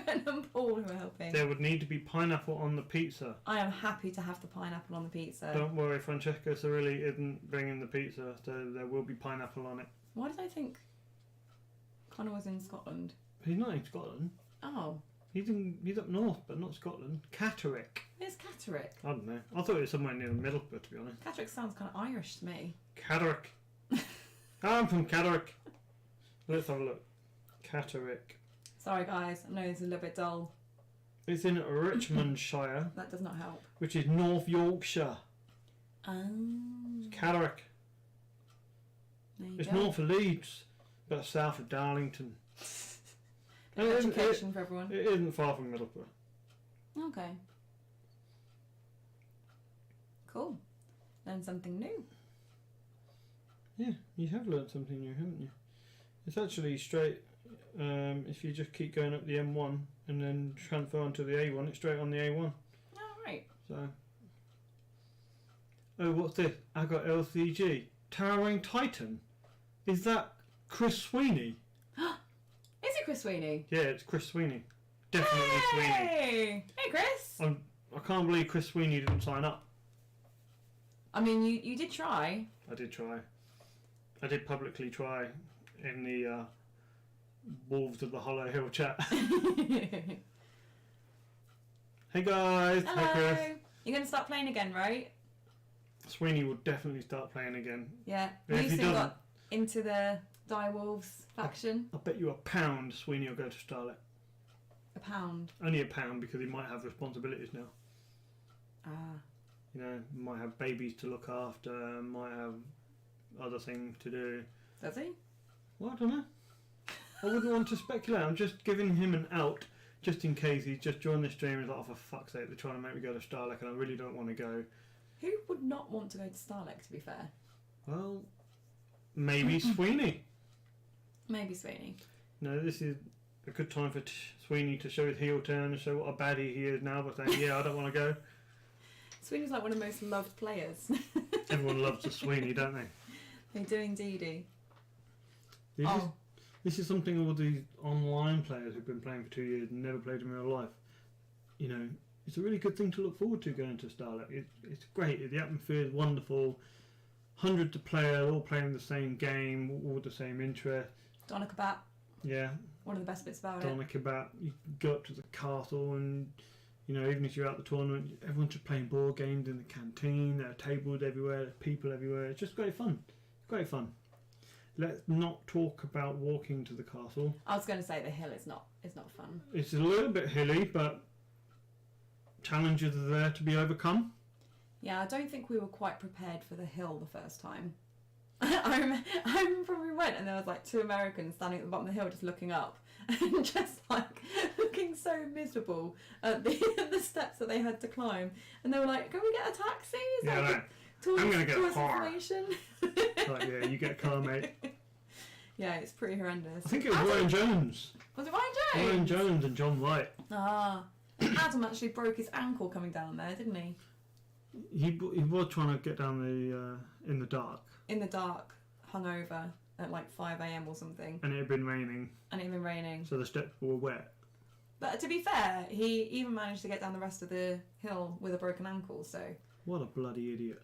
and Paul who are helping. There would need to be pineapple on the pizza. I am happy to have the pineapple on the pizza. Don't worry, Francesco Cirilli isn't bringing the pizza, so there will be pineapple on it. Why did I think Connor was in Scotland? He's not in Scotland. Oh, He's up north, but not Scotland. Catterick. where's Catterick? I don't know. I thought it was somewhere near Middlesbrough, to be honest. Catterick sounds kind of Irish to me. Catterick. I'm from Catterick. Let's have a look. Catterick. Sorry guys, I know it's a little bit dull. It's in Richmondshire, That does not help. which is North Yorkshire. Catterick. There you It's go. north of Leeds, but south of Darlington. And Education for everyone. it isn't far from Middlesbrough. Okay. Cool. Learn something new. Yeah, you have learned something new, haven't you? It's actually straight. If you just keep going up the M1 and then transfer onto the A1, it's straight on the A1. Oh, right. So. Oh, what's this? I got LCG. Towering Titan. Is that Chris Sweeney? Is it Chris Sweeney? Yeah, it's Chris Sweeney. Definitely Sweeney. Hey! Hey, Chris! I can't believe Chris Sweeney didn't sign up. I mean, you did try. I did try. I did publicly try in the Wolves of the Hollow Hill chat. Hey guys! Hello! Hey Chris! You're going to start playing again, right? Sweeney will definitely start playing again. Yeah. If he You soon doesn't- got into the Direwolves faction. I bet you £1 Sweeney will go to Starlet. £1. Only £1 because he might have responsibilities now. Ah. You know, might have babies to look after, might have other things to do. Does he? Well, I don't know. I wouldn't want to speculate. I'm just giving him an out just in case he's just joined the stream and he's like, oh, for fuck's sake, they're trying to make me go to Starlek and I really don't want to go. Who would not want to go to Starlek, to be fair? Well, maybe Sweeney. Maybe Sweeney. No, this is a good time for Sweeney to show his heel turn and show what a baddie he is now by saying, yeah, I don't want to go. Sweeney's like one of the most loved players. Everyone loves the Sweeney, don't they? They do indeedy. This is something all these online players who've been playing for 2 years and never played in real life. You know, it's a really good thing to look forward to going to Starlet. It's great. The atmosphere is wonderful. Hundreds of players all playing the same game, all the same interest. Doner Kebab, Yeah, one of the best bits about it. Doner Kebab. You go up to the castle and, you know, even if you're at the tournament, everyone's just playing board games in the canteen. There are tables everywhere, there's people everywhere. It's just great fun. Great fun. Let's not talk about walking to the castle. I was going to say the hill is not fun. It's a little bit hilly, but challenges are there to be overcome. Yeah, I don't think we were quite prepared for the hill the first time. I remember we went and there was like 2 Americans standing at the bottom of the hill just looking up and just like looking so miserable at the steps that they had to climb. And they were like, can we get a taxi? Is Yeah, that right. tourist, I'm gonna get a tourist car. information? Like, yeah, you get a car, mate. Yeah, it's pretty horrendous. I think it was Ryan Jones. Was it Ryan Jones? Ryan Jones and John White. Ah. Adam actually broke his ankle coming down there, didn't he? He was trying to get down the in the dark, In the dark, hungover at like 5 a.m. or something. and it had been raining, And it had been raining. so the steps were wet. But to be fair, he even managed to get down the rest of the hill with a broken ankle, so... What a bloody idiot!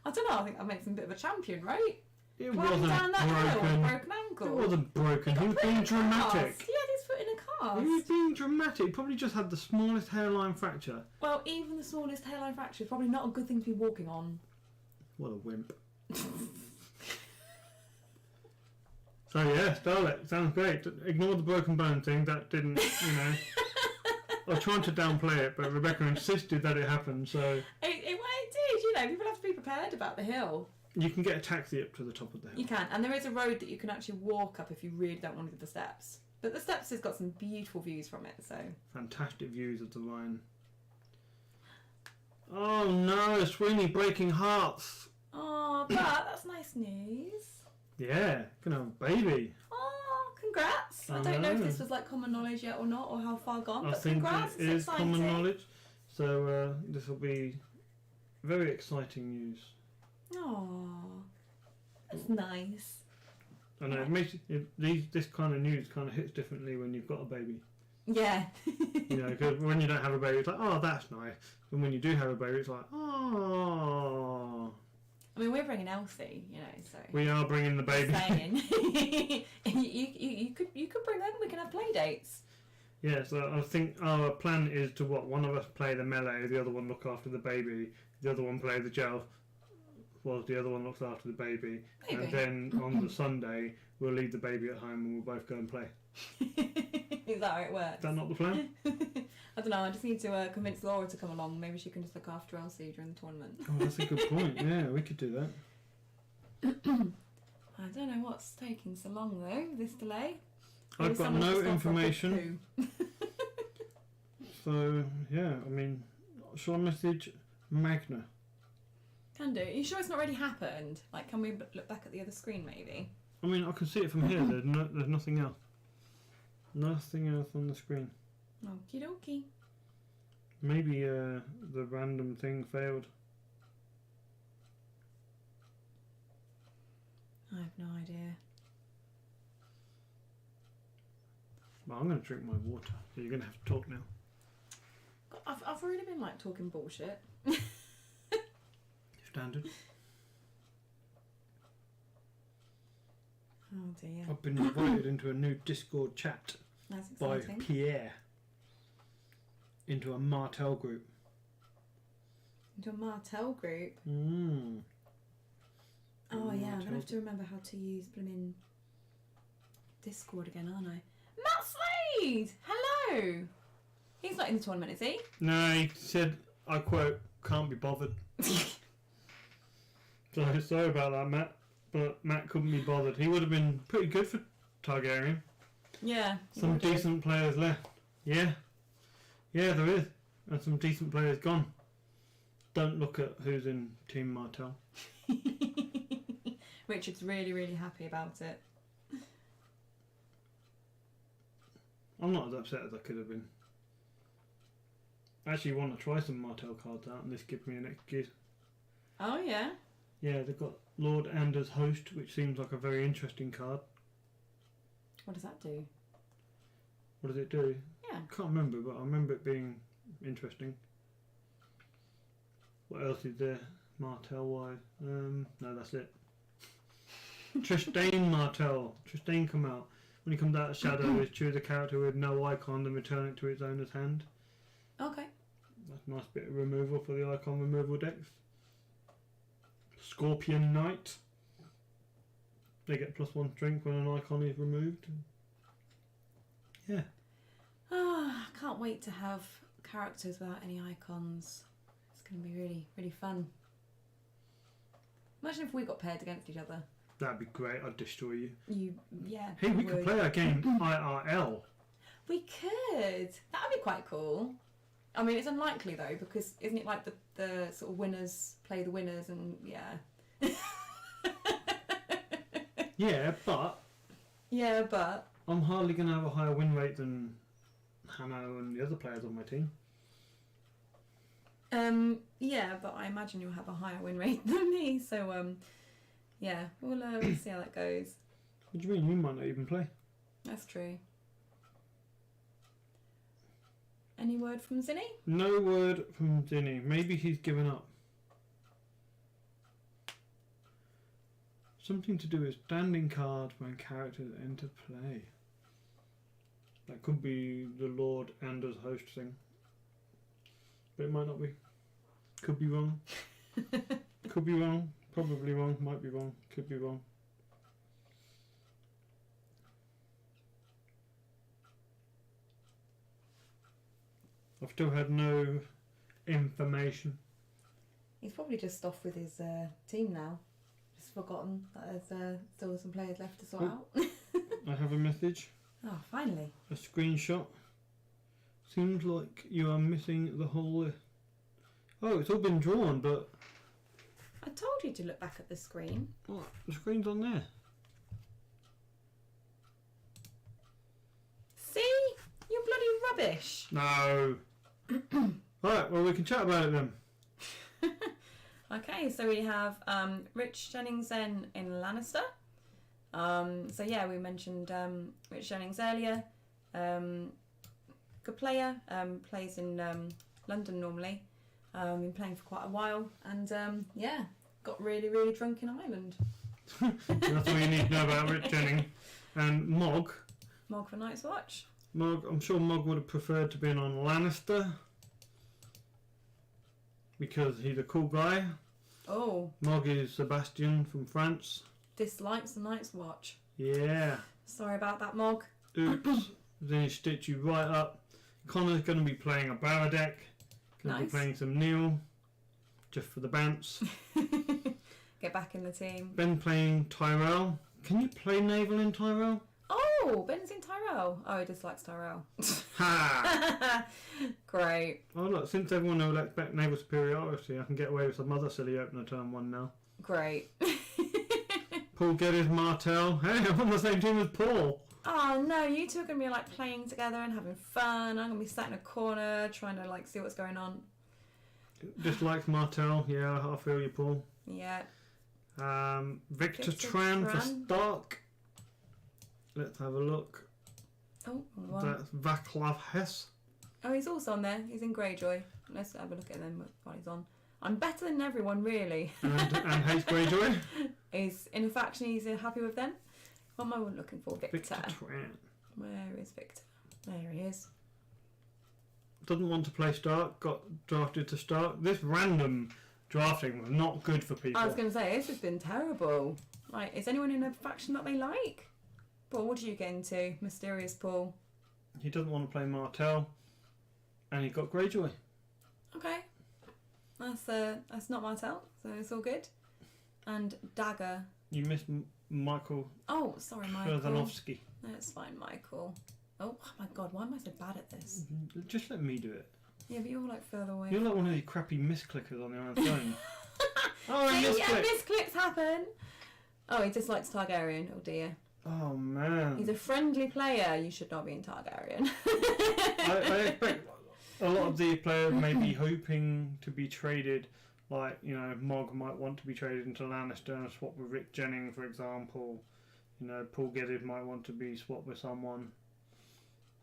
I don't know, I think that makes him a bit of a champion, right? It Climbing wasn't down that hill with a broken. broken ankle. It wasn't broken. He was Put in being a cast. dramatic. He had his foot in a fast. He was being dramatic. He probably just had the smallest hairline fracture. Well, even the smallest hairline fracture is probably not a good thing to be walking on. What a wimp. So yeah, Starlet, sounds great. Ignore the broken bone thing, that didn't, I was trying to downplay it, but Rebecca insisted that it happened, so... It did, people have to be prepared about the hill. You can get a taxi up to the top of the hill. You can, and there is a road that you can actually walk up if you really don't want to do the steps. But the steps has got some beautiful views from it, so... Fantastic views of the Rhine. Oh no, Sweeney breaking hearts. Oh, but that's nice news. Yeah, gonna have a baby. Oh, congrats. I I don't know if know. this was like common knowledge yet or not, or how far gone, I but think congrats, it it's is exciting. common knowledge. So this will be very exciting news. Oh, that's nice. I know, it makes this kind of news kind of hits differently when you've got a baby. Yeah. Because when you don't have a baby, it's like, oh, that's nice. And when you do have a baby, it's like, oh. I mean, we're bringing Elsie, so... We are bringing the baby. Just saying. you could bring them, we can have play dates. Yeah, so I think our plan is to one of us play the melee, the other one look after the baby, the other one play the gel, whilst the other one looks after the baby. Maybe. And then on the Sunday, we'll leave the baby at home and we'll both go and play. Is that how it works? Is that not the plan? I don't know, I just need to convince Laura to come along. Maybe she can just look after Elsie during the tournament. Oh, that's a good point. Yeah, we could do that. I don't know what's taking so long though, this delay. Maybe I've got someone's no just gone for a quick information. poo. So, yeah, I mean, shall I message Magna? Can do. Are you sure it's not already happened? Like, can we look back at the other screen maybe? I mean, I can see it from here. There's nothing else. Nothing else on the screen. Okie dokie. Maybe the random thing failed. I have no idea. Well, I'm going to drink my water, so you're going to have to talk now. God, I've really been like talking bullshit. Standard. Oh dear. I've been invited into a new Discord chat That's by exciting. Pierre into a Martel group. Into a Martel group. Mm. Oh yeah, I'm Martel. gonna have to remember how to use blooming Discord again, aren't I? Matt Slade! Hello! He's not in the tournament, is he? No, he said, I quote, can't be bothered. So sorry about that, Matt. But Matt couldn't be bothered. He would have been pretty good for Targaryen. Yeah. Some decent players left. Yeah. Yeah, there is. And some decent players gone. Don't look at who's in Team Martel. Richard's really, really happy about it. I'm not as upset as I could have been. I actually want to try some Martel cards out, and this gives me an excuse. Oh yeah? Yeah, they've got Lord Anders Host, which seems like a very interesting card. What does that do? What does it do? Yeah. Can't remember, but I remember it being interesting. What else is there? Martel wise? No, that's it. Tristane Martel. Tristane come out. When he comes out of shadow, is choose a character with no icon, then return it to its owner's hand. Okay. That's a nice bit of removal for the icon removal decks. Scorpion Knight. They get +1 strength when an icon is removed. Yeah. Ah, I can't wait to have characters without any icons. It's going to be really, really fun. Imagine if we got paired against each other. That'd be great. I'd destroy you. Yeah. Hey, we would. could play our game IRL. We could. That would be quite cool. I mean, it's unlikely though, because isn't it like the sort of winners play the winners and yeah. Yeah, but Yeah, but I'm hardly going to have a higher win rate than Hanno and the other players on my team. yeah, but I imagine you'll have a higher win rate than me. So yeah, we'll see how that goes. What do you mean? You might not even play. That's true. Any word from Zinni? No word from Zinni. Maybe he's given up. Something to do with standing cards when characters enter play. That could be the Lord Anders host thing. But it might not be. Could be wrong. Could be wrong. Probably wrong. Might be wrong. Could be wrong. I've still had no information. He's probably just off with his team now. Just forgotten that there's still some players left to sort out. I have a message. Oh, finally. A screenshot. Seems like you are missing the whole list. Oh, it's all been drawn, but... I told you to look back at the screen. What? The screen's on there. See? You're bloody rubbish. No. Right, well, we can chat about it then. Okay, so we have Rich Jennings in Lannister. So yeah, we mentioned Rich Jennings earlier. Good player. Plays in London normally. Been playing for quite a while, and yeah, got really, really drunk in Ireland. That's all you need to know about Rich Jennings. And Mog. Mog for Night's Watch. Mog, I'm sure Mog would have preferred to be on Lannister. Because he's a cool guy. Oh. Mog is Sebastian from France. Dislikes the Night's Watch. Yeah. Sorry about that, Mog. Oops. Then he stitch you right up. Connor's going to be playing a Barra deck. Going to be playing some Neil. Just for the bounce. Get back in the team. Ben playing Tyrell. Can you play Naval in Tyrell? Oh, Ben's in Tyrell. Oh, he dislikes Tyrell. Ha! Great. Oh look, since everyone will expect naval superiority, I can get away with some other silly opener turn 1 now. Great. Paul Geddes, Martel. Hey, I'm on the same team as Paul. Oh no, you two are going to be like playing together and having fun. I'm going to be sat in a corner trying to like see what's going on. Dislikes Martel. Yeah, I feel you, Paul. Yeah. Victor Tran for Stark. Let's have a look. Oh, wow. That's Vaclav Hess. Oh, he's also on there. He's in Greyjoy. Let's have a look at them while he's on. I'm better than everyone, really. And hates Greyjoy. He's in a faction. He's happy with them. What am I looking for? Victor. Tran. Where is Victor? There he is. Doesn't want to play Stark. Got drafted to Stark. This random drafting was not good for people. I was going to say, this has been terrible. Like, is anyone in a faction that they like? Paul, what did you get into? Mysterious Paul. He doesn't want to play Martel. And he got Greyjoy. Okay. That's not Martel, so it's all good. And Dagger. You missed Michael. Oh, sorry, Michael. Krzanovsky. That's fine, Michael. Oh my god, why am I so bad at this? Just let me do it. Yeah, but you're like further away. You're like one of these crappy misclickers on the Iron Throne. Oh, See, misclick. misclicks happen. Oh, he dislikes Targaryen. Oh dear. Oh man. He's a friendly player. You should not be in Targaryen. I expect a lot of the players may be hoping to be traded. Like, you know, Mog might want to be traded into Lannister and swap with Rick Jennings, for example. You know, Paul Geddes might want to be swapped with someone.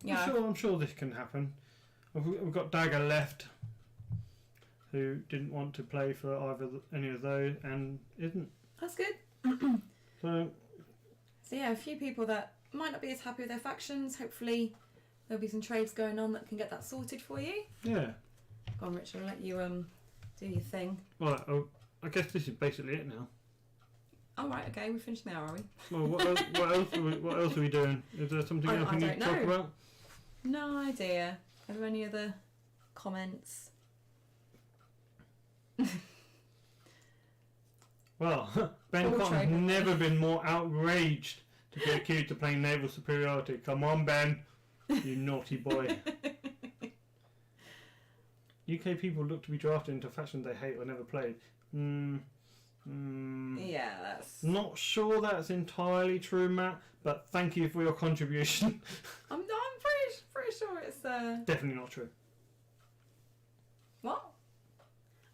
Yeah. I'm sure this can happen. We've got Dagger left, who didn't want to play for either any of those and isn't. That's good. So yeah, a few people that might not be as happy with their factions. Hopefully there'll be some trades going on that can get that sorted for you. yeah. Go on, Richard, I'll let you do your thing. Well, I guess this is basically it now. Oh right, okay, we finished now, are we? Well, what else are we doing? Is there something else we need to talk about? No idea. Are there any other comments? Well, Ben Full Cotton's trade. never been more outraged to be accused of playing naval superiority. Come on, Ben, you naughty boy. UK people look to be drafted into factions they hate or never played. Yeah, that's... Not sure that's entirely true, Matt, but thank you for your contribution. I'm pretty sure it's... Definitely not true. What?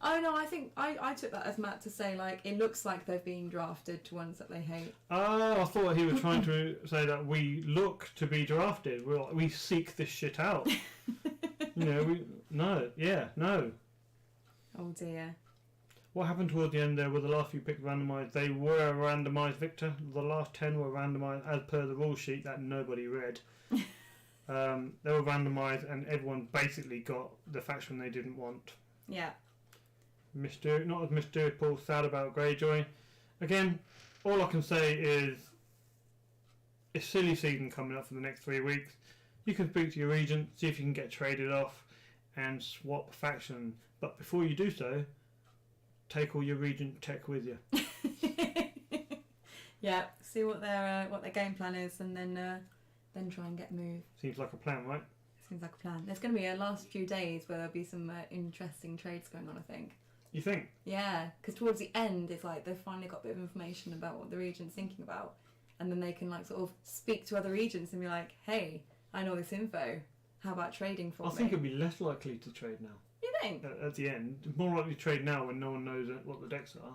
Oh no, I think I took that as Matt to say like it looks like they've been drafted to ones that they hate. Oh, I thought he was trying to say that we look to be drafted. We seek this shit out. You know, no. Oh dear. What happened towards the end there were the last few picks randomised. They were randomised, Victor. The last 10 were randomised as per the rule sheet that nobody read. They were randomised, and everyone basically got the faction they didn't want. Yeah. Not as Mysterious Paul, sad about Greyjoy. Again, all I can say is it's silly season coming up for the next 3 weeks. You can speak to your regent, see if you can get traded off, and swap faction. But before you do so, take all your regent tech with you. Yeah, see what their game plan is, and then try and get moved. Seems like a plan, right? Seems like a plan. There's going to be a last few days where there'll be some interesting trades going on, I think. You think? Yeah, because towards the end, it's like they've finally got a bit of information about what the regent's thinking about, and then they can like sort of speak to other regents and be like, "Hey, I know this info. How about trading for me?" I think it'll be less likely to trade now. You think? At the end, more likely to trade now when no one knows what the decks are.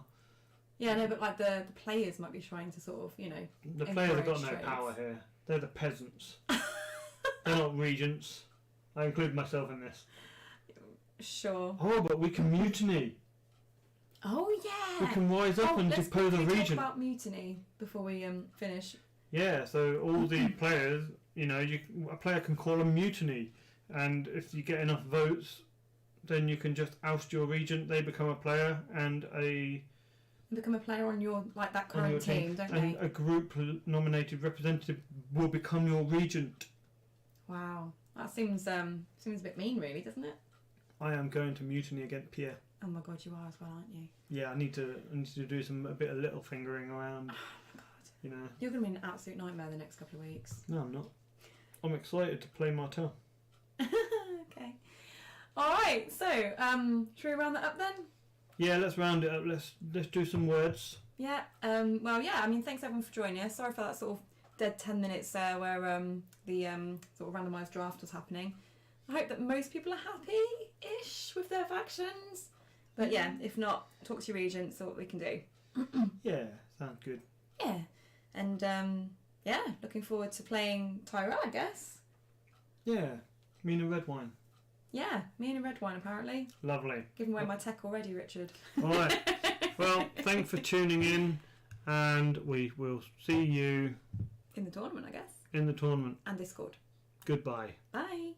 Yeah, no, but like the players might be trying to sort of, The players have got no trades. power here. They're the peasants. They're not regents. I include myself in this. Sure. Oh, but we can mutiny. Oh yeah. We can rise up and depose a Let's regent. talk about mutiny before we finish. Yeah, so all the players, a player can call a mutiny, and if you get enough votes, then you can just oust your regent. They become a player, and Become a player on your that on your current team, don't and they? a group nominated representative will become your regent. Wow, that seems a bit mean, really, doesn't it? I am going to mutiny against Pierre. Oh my god, you are as well, aren't you? Yeah, I need to do a bit of little fingering around. Oh my god. You know. You're going to be an absolute nightmare the next couple of weeks. No, I'm not. I'm excited to play Martel. Okay. Alright, so, should we round that up then? Yeah, let's round it up. Let's do some words. Yeah, well, yeah, I mean, thanks everyone for joining us. Sorry for that sort of dead 10 minutes there where the sort of randomised draft was happening. I hope that most people are happy-ish with their factions. But yeah, if not, talk to your regent, see what we can do. Yeah, sounds good. Yeah, and yeah, looking forward to playing Tyra, I guess. Yeah, me and a red wine. Yeah, me and a red wine apparently. Lovely. Giving away my tech already, Richard. Alright, well, thanks for tuning in, and we will see you In the tournament, I guess. in the tournament. And Discord. Goodbye. Bye.